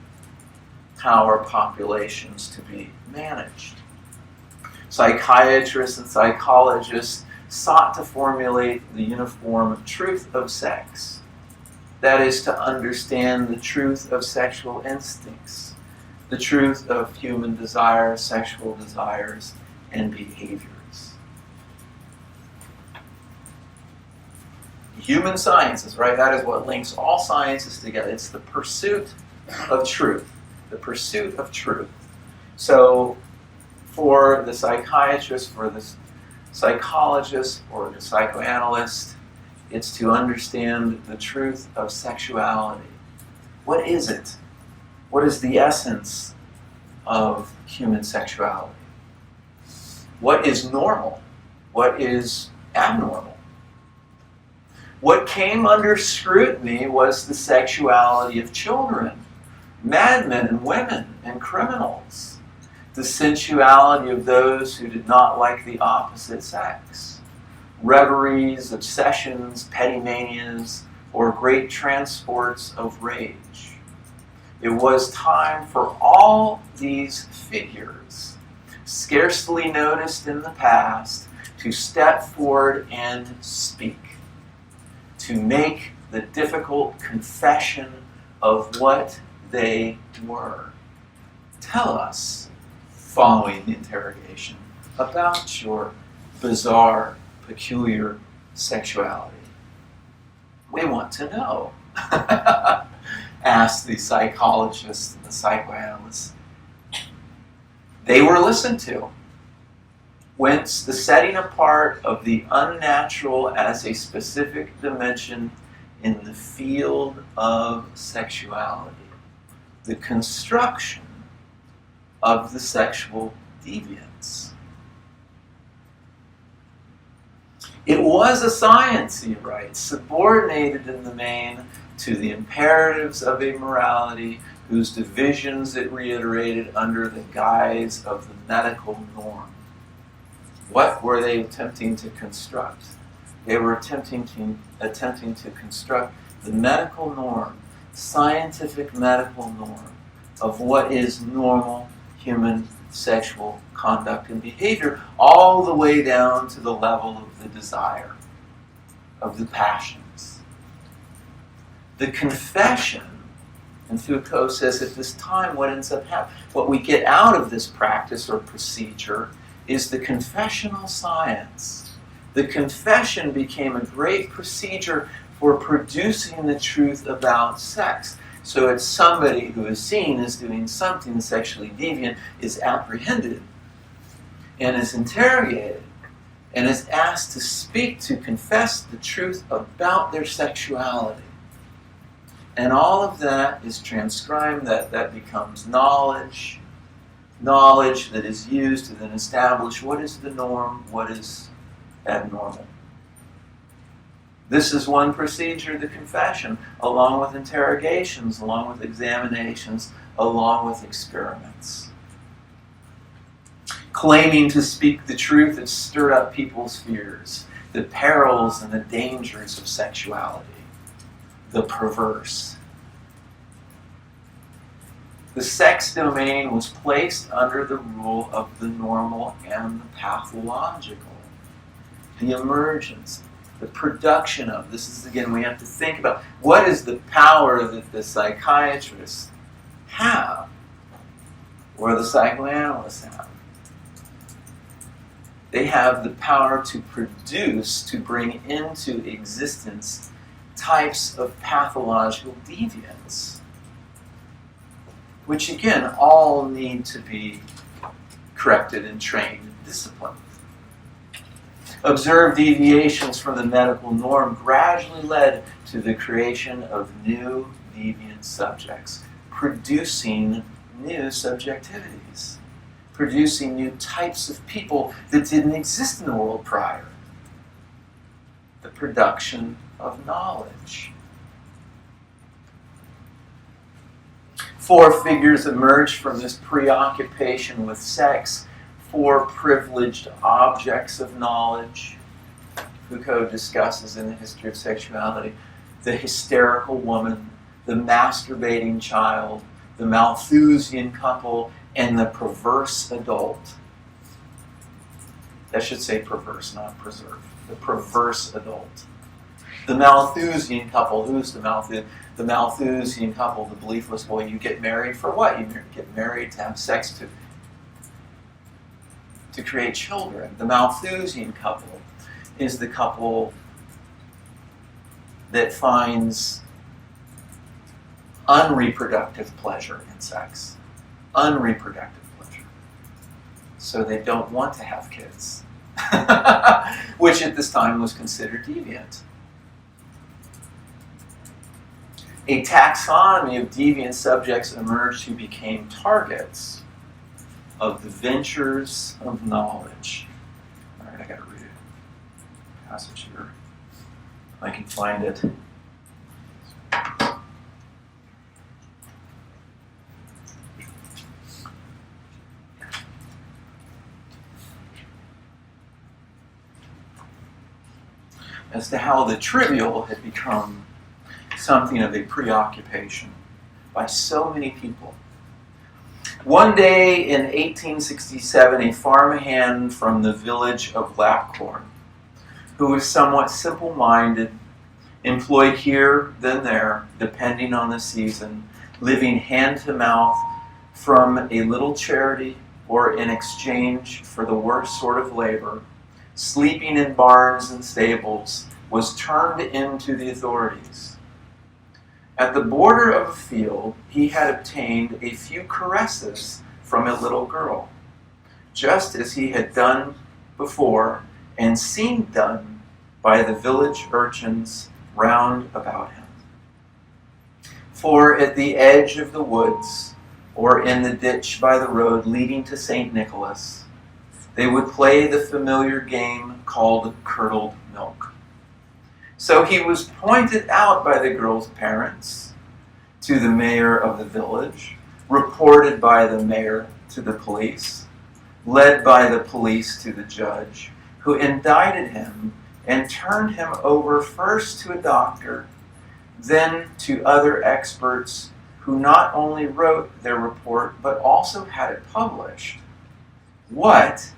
How are populations to be managed? Psychiatrists and psychologists sought to formulate the uniform truth of sex. That is, to understand the truth of sexual instincts, the truth of human desires, sexual desires, and behaviors. Human sciences, right? That is what links all sciences together. It's the pursuit of truth. The pursuit of truth. So, for the psychiatrist, for the psychologist, or the psychoanalyst, it's to understand the truth of sexuality. What is it? What is the essence of human sexuality? What is normal? What is abnormal? What came under scrutiny was the sexuality of children, madmen and women, and criminals. The sensuality of those who did not like the opposite sex. Reveries, obsessions, petty manias, or great transports of rage. It was time for all these figures, scarcely noticed in the past, to step forward and speak, to make the difficult confession of what they were. Tell us, following the interrogation, about your bizarre, peculiar sexuality. We want to know, asked the psychologists and the psychoanalysts. They were listened to. Whence the setting apart of the unnatural as a specific dimension in the field of sexuality, the construction of the sexual deviance. It was a science, he writes, subordinated in the main to the imperatives of a morality whose divisions it reiterated under the guise of the medical norm. What were they attempting to construct? They were attempting to construct the medical norm, scientific medical norm, of what is normal human sexual conduct and behavior, all the way down to the level of the desire, of the passions. The confession, and Foucault says at this time what ends up happening, what we get out of this practice or procedure is the confessional science. The confession became a great procedure for producing the truth about sex. So it's somebody who is seen as doing something sexually deviant is apprehended and is interrogated and is asked to speak, to confess the truth about their sexuality. And all of that is transcribed, that becomes knowledge that is used to then establish what is the norm, what is abnormal. This is one procedure, the confession, along with interrogations, along with examinations, along with experiments. Claiming to speak the truth that stirred up people's fears, the perils and the dangers of sexuality, the perverse. The sex domain was placed under the rule of the normal and the pathological. The emergence, the production of, this is again, we have to think about, what is the power that the psychiatrists have, or the psychoanalysts have? They have the power to produce, to bring into existence types of pathological deviance, which again, all need to be corrected and trained and disciplined. Observed deviations from the medical norm gradually led to the creation of new deviant subjects, producing new subjectivities, producing new types of people that didn't exist in the world prior. The production of knowledge. Four figures emerged from this preoccupation with sex, four privileged objects of knowledge. Foucault discusses in the history of sexuality the hysterical woman, the masturbating child, the Malthusian couple, and the perverse adult. That should say perverse, not preserve. The perverse adult. The Malthusian couple. Who's the Malthusian? The Malthusian couple, the belief was, well, you get married for what? You get married to have sex to create children. The Malthusian couple is the couple that finds unreproductive pleasure in sex. Unreproductive pleasure. So they don't want to have kids. Which at this time was considered deviant. A taxonomy of deviant subjects emerged who became targets of the ventures of knowledge. All right, I got to read a passage here. I can find it. As to how the trivial had become something of a preoccupation by so many people. One day in 1867, a farmhand from the village of Lapcorn, who was somewhat simple-minded, employed here, then there, depending on the season, living hand-to-mouth from a little charity or in exchange for the worst sort of labor, sleeping in barns and stables, was turned into the authorities. At the border of a field, he had obtained a few caresses from a little girl, just as he had done before and seen done by the village urchins round about him. For at the edge of the woods, or in the ditch by the road leading to St. Nicholas, they would play the familiar game called curdled milk. So he was pointed out by the girl's parents to the mayor of the village, reported by the mayor to the police, led by the police to the judge, who indicted him and turned him over first to a doctor, then to other experts who not only wrote their report but also had it published. What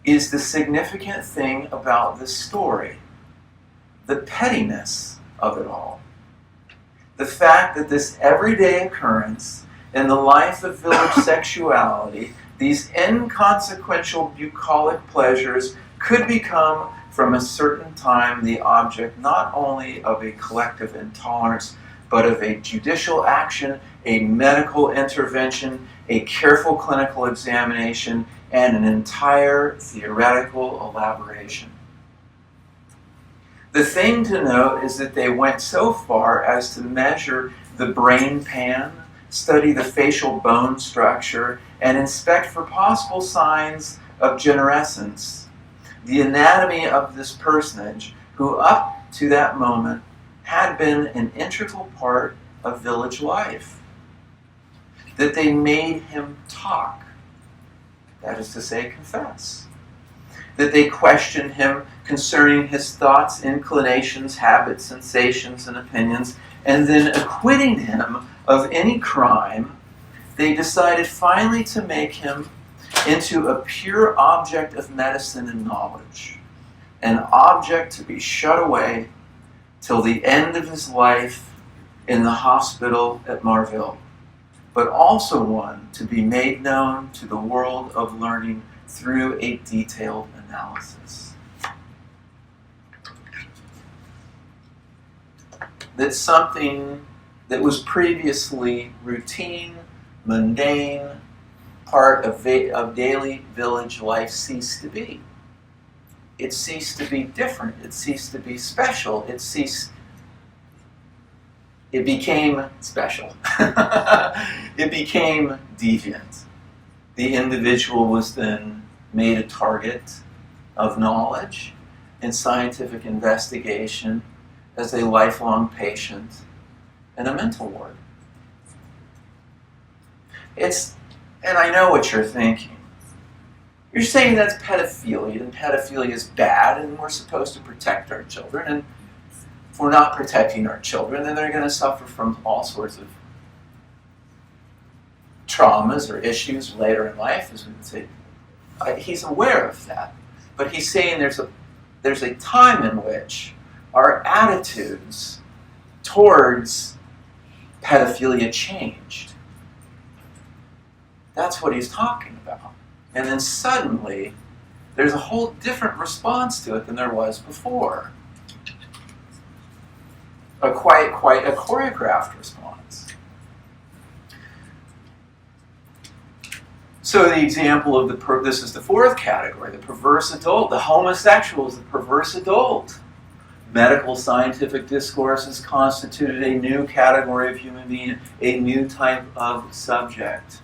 is the significant thing about this story? The pettiness of it all. The fact that this everyday occurrence in the life of village sexuality, these inconsequential bucolic pleasures, could become from a certain time the object not only of a collective intolerance, but of a judicial action, a medical intervention, a careful clinical examination, and an entire theoretical elaboration. The thing to note is that they went so far as to measure the brain pan, study the facial bone structure, and inspect for possible signs of generescence, the anatomy of this personage who up to that moment had been an integral part of village life. That they made him talk, that is to say, confess. That they questioned him concerning his thoughts, inclinations, habits, sensations, and opinions, and then acquitting him of any crime, they decided finally to make him into a pure object of medicine and knowledge, an object to be shut away till the end of his life in the hospital at Marville, but also one to be made known to the world of learning through a detailed analysis. That something that was previously routine, mundane, part of daily village life ceased to be. It ceased to be different. It ceased to be special. It became special. It became deviant. The individual was then made a target of knowledge and scientific investigation as a lifelong patient in a mental ward. And I know what you're thinking. You're saying that's pedophilia, and pedophilia is bad, and we're supposed to protect our children, and if we're not protecting our children, then they're going to suffer from all sorts of traumas or issues later in life, as we would say. He's aware of that, but he's saying there's a time in which our attitudes towards pedophilia changed. That's what he's talking about. And then suddenly, there's a whole different response to it than there was before. Quite a choreographed response. So the example of this is the fourth category, the perverse adult. The homosexual is the perverse adult. Medical scientific discourses constituted a new category of human being, a new type of subject.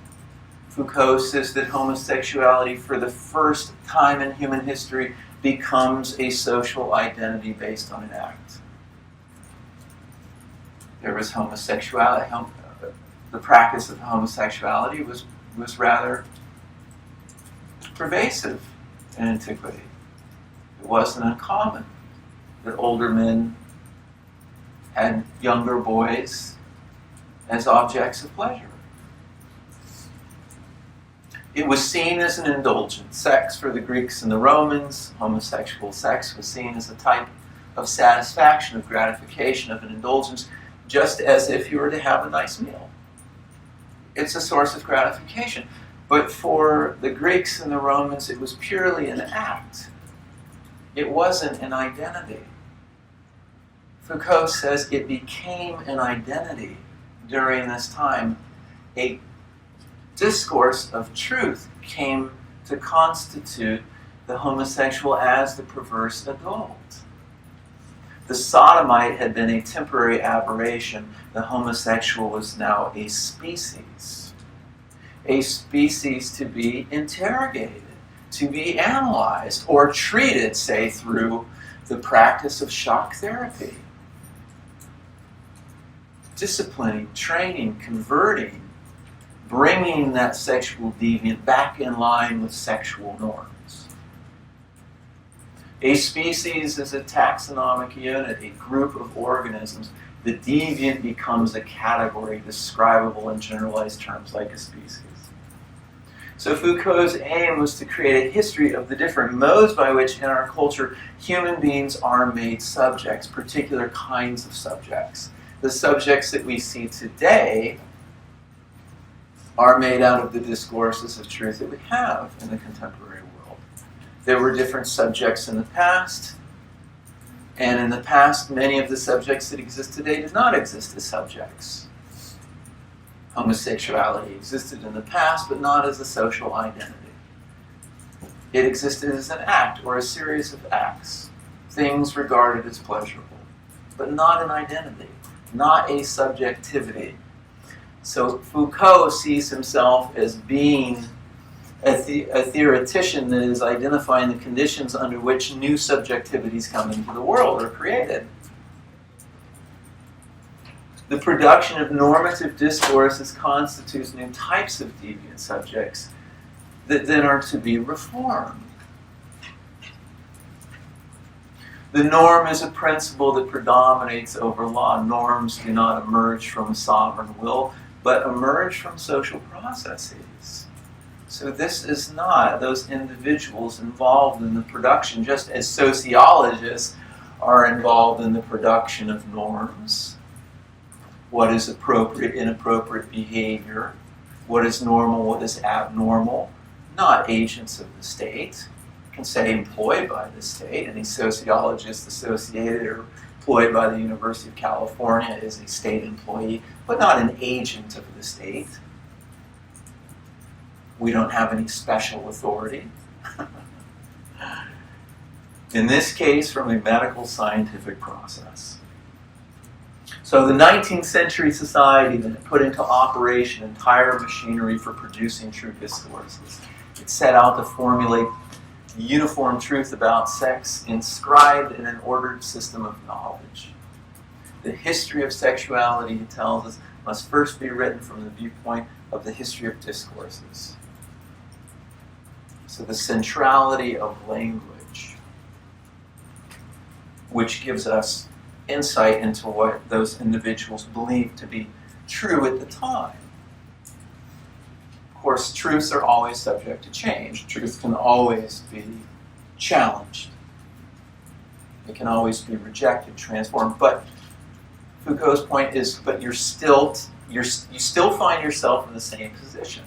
Foucault says that homosexuality, for the first time in human history, becomes a social identity based on an act. There was homosexuality. The practice of homosexuality was rather pervasive in antiquity. It wasn't uncommon that older men had younger boys as objects of pleasure. It was seen as an indulgent sex for the Greeks and the Romans. Homosexual sex was seen as a type of satisfaction, of gratification, of an indulgence, just as if you were to have a nice meal. It's a source of gratification. But for the Greeks and the Romans, it was purely an act. It wasn't an identity. Foucault says it became an identity during this time. A discourse of truth came to constitute the homosexual as the perverse adult. The sodomite had been a temporary aberration. The homosexual was now a species. A species to be interrogated, to be analyzed, or treated, say, through the practice of shock therapy. Disciplining, training, converting, bringing that sexual deviant back in line with sexual norms. A species is a taxonomic unit, a group of organisms. The deviant becomes a category describable in generalized terms like a species. So Foucault's aim was to create a history of the different modes by which in our culture human beings are made subjects, particular kinds of subjects. The subjects that we see today are made out of the discourses of truth that we have in the contemporary world. There were different subjects in the past, and in the past many of the subjects that exist today did not exist as subjects. Homosexuality existed in the past, but not as a social identity. It existed as an act or a series of acts, things regarded as pleasurable, but not an identity, not a subjectivity. So Foucault sees himself as being a theoretician that is identifying the conditions under which new subjectivities come into the world or created. The production of normative discourses constitutes new types of deviant subjects that then are to be reformed. The norm is a principle that predominates over law. Norms do not emerge from a sovereign will, but emerge from social processes. So this is not those individuals involved in the production, just as sociologists are involved in the production of norms. What is appropriate, inappropriate behavior? What is normal, what is abnormal? Not agents of the state. You can say employed by the state. Any sociologist associated or employed by the University of California is a state employee, but not an agent of the state. We don't have any special authority. In this case, from a medical scientific process. So the 19th century society then put into operation entire machinery for producing true discourses. It set out to formulate uniform truth about sex inscribed in an ordered system of knowledge. The history of sexuality, he tells us, must first be written from the viewpoint of the history of discourses. So the centrality of language, which gives us insight into what those individuals believed to be true at the time. Of course, truths are always subject to change. Truth can always be challenged. It can always be rejected, transformed. But Foucault's point is, but you still find yourself in the same position.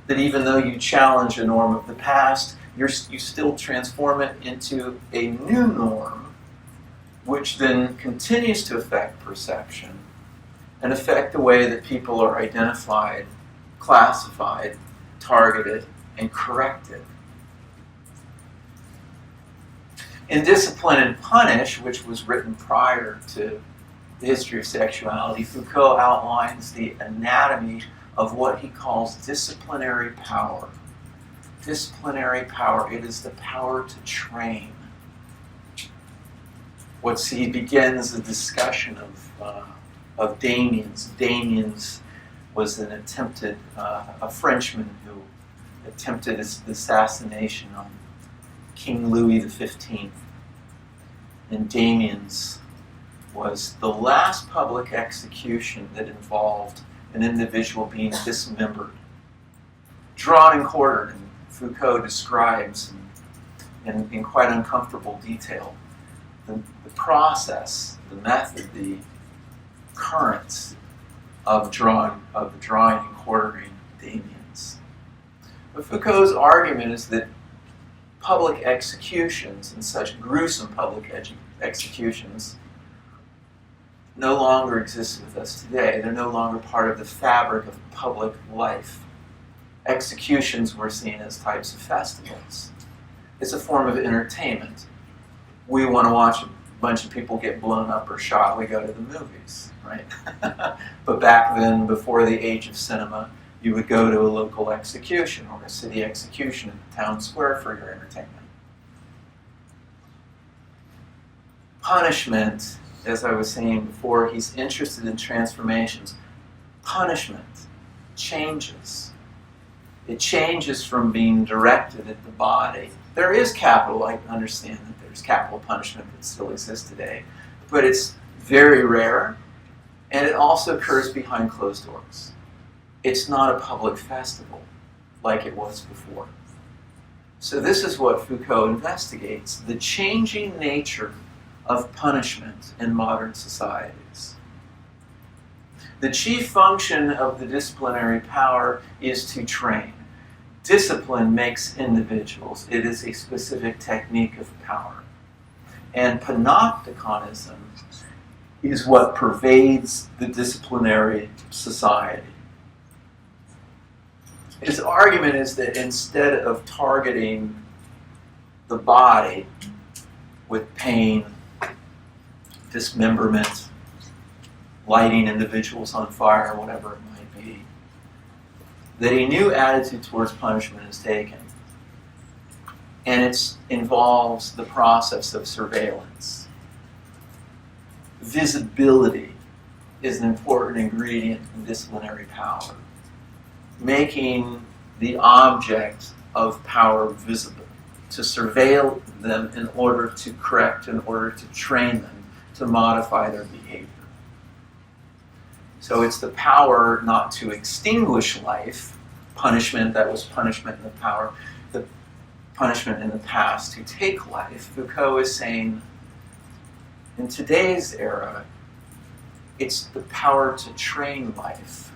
That even though you challenge a norm of the past, you still transform it into a new norm, which then continues to affect perception and affect the way that people are identified, classified, targeted, and corrected. In Discipline and Punish, which was written prior to the history of sexuality, Foucault outlines the anatomy of what he calls disciplinary power. Disciplinary power, it is the power to train. He begins a discussion of Damiens. Damiens was an attempted, a Frenchman who attempted the assassination on King Louis XV. And Damiens was the last public execution that involved an individual being dismembered, drawn and quartered. And Foucault describes in quite uncomfortable detail the process, the method, the currents of drawing and quartering Damiens. But Foucault's argument is that public executions, and such gruesome public executions, no longer exist with us today. They're no longer part of the fabric of public life. Executions were seen as types of festivals. It's a form of entertainment. We want to watch a bunch of people get blown up or shot, we go to the movies, right? But back then, before the age of cinema, you would go to a local execution or a city execution in the town square for your entertainment. Punishment, as I was saying before, he's interested in transformations. Punishment changes. It changes from being directed at the body. There is capital, I understand that there's capital punishment that still exists today, but it's very rare, and it also occurs behind closed doors. It's not a public festival like it was before. So this is what Foucault investigates, the changing nature of punishment in modern societies. The chief function of the disciplinary power is to train. Discipline makes individuals. It is a specific technique of power. And panopticonism is what pervades the disciplinary society. His argument is that instead of targeting the body with pain, dismemberment, lighting individuals on fire, whatever it might be, that a new attitude towards punishment is taken. And it involves the process of surveillance. Visibility is an important ingredient in disciplinary power, making the object of power visible, to surveil them in order to correct, in order to train them, to modify their behavior. So it's the power not to extinguish life, punishment, that was punishment in the power, the punishment in the past to take life. Foucault is saying, in today's era, it's the power to train life,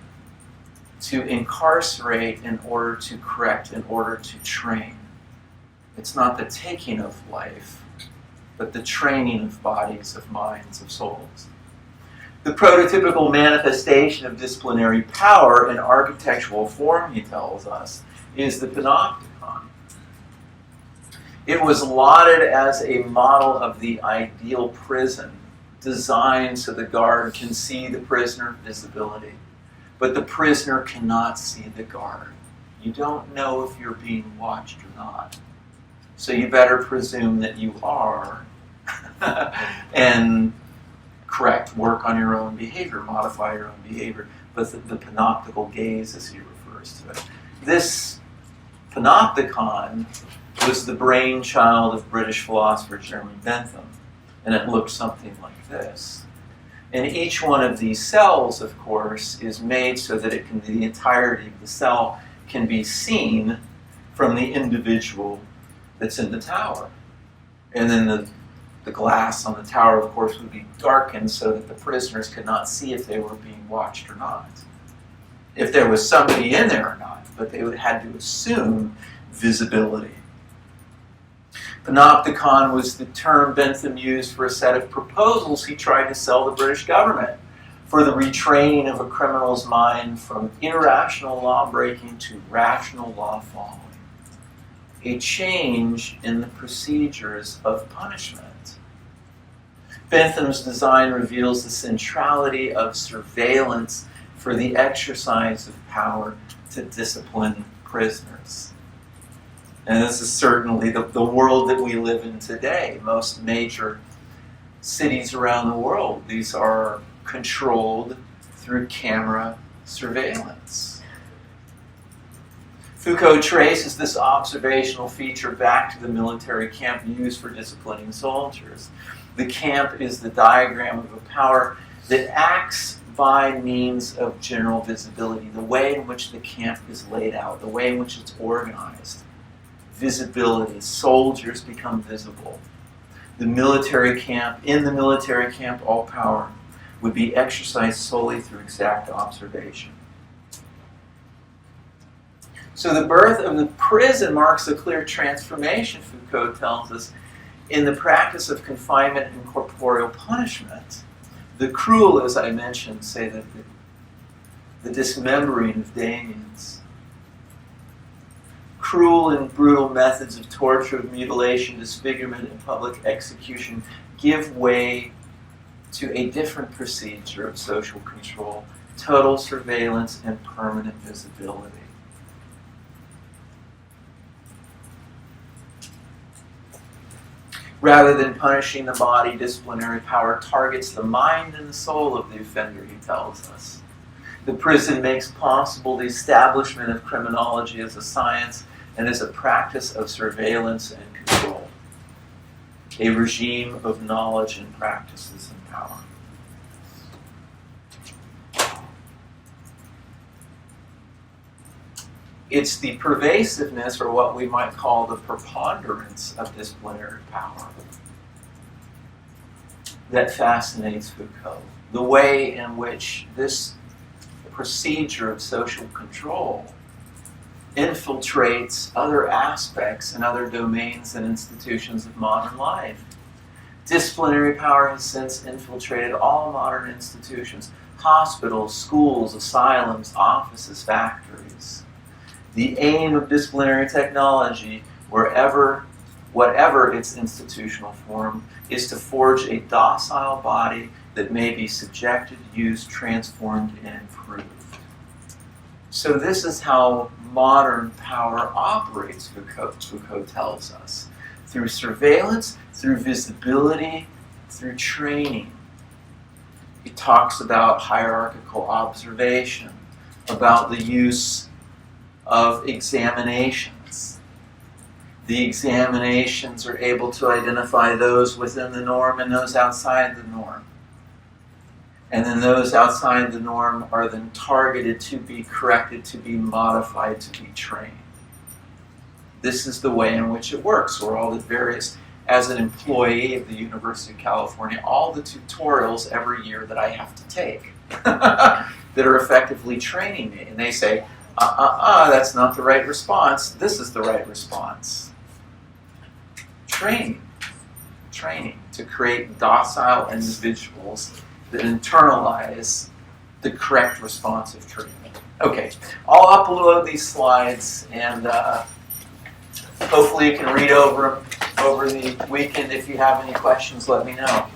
to incarcerate in order to correct, in order to train. It's not the taking of life, but the training of bodies, of minds, of souls. The prototypical manifestation of disciplinary power in architectural form, he tells us, is the panopticon. It was lauded as a model of the ideal prison, designed so the guard can see the prisoner, visibility. But the prisoner cannot see the guard. You don't know if you're being watched or not. So you better presume that you are and correct, work on your own behavior, modify your own behavior. but the panoptical gaze, as he refers to it. This panopticon was the brainchild of British philosopher Jeremy Bentham, and it looked something like this. And each one of these cells, of course, is made so that the entirety of the cell can be seen from the individual that's in the tower. And then the glass on the tower, of course, would be darkened so that the prisoners could not see if they were being watched or not, if there was somebody in there or not, but they would had to assume visibility. Panopticon was the term Bentham used for a set of proposals he tried to sell the British government for the retraining of a criminal's mind from irrational law-breaking to rational law-following. A change in the procedures of punishment. Bentham's design reveals the centrality of surveillance for the exercise of power to discipline prisoners. And this is certainly the world that we live in today. Most major cities around the world, these are controlled through camera surveillance. Foucault traces this observational feature back to the military camp used for disciplining soldiers. The camp is the diagram of a power that acts by means of general visibility, the way in which the camp is laid out, the way in which it's organized. Visibility. Soldiers become visible. In the military camp, all power would be exercised solely through exact observation. So the birth of the prison marks a clear transformation, Foucault tells us, in the practice of confinement and corporeal punishment. The cruel, as I mentioned, say that the dismembering of Damiens. Cruel and brutal methods of torture, of mutilation, disfigurement, and public execution give way to a different procedure of social control, total surveillance and permanent visibility. Rather than punishing the body, disciplinary power targets the mind and the soul of the offender, he tells us. The prison makes possible the establishment of criminology as a science and as a practice of surveillance and control, a regime of knowledge and practices and power. It's the pervasiveness, or what we might call the preponderance of disciplinary power, that fascinates Foucault. The way in which this procedure of social control infiltrates other aspects and other domains and institutions of modern life. Disciplinary power has since infiltrated all modern institutions, hospitals, schools, asylums, offices, factories. The aim of disciplinary technology, whatever its institutional form, is to forge a docile body that may be subjected, used, transformed, and improved. So this is how modern power operates, Foucault tells us. Through surveillance, through visibility, through training. He talks about hierarchical observation, about the use of examinations. The examinations are able to identify those within the norm and those outside the norm. And then those outside the norm are then targeted to be corrected, to be modified, to be trained. This is the way in which it works, or all the various, as an employee of the University of California, all the tutorials every year that I have to take that are effectively training me. And they say, that's not the right response. This is the right response. Training to create docile individuals that internalize the correct response of treatment. Okay, I'll upload these slides, and hopefully you can read over them over the weekend. If you have any questions, let me know.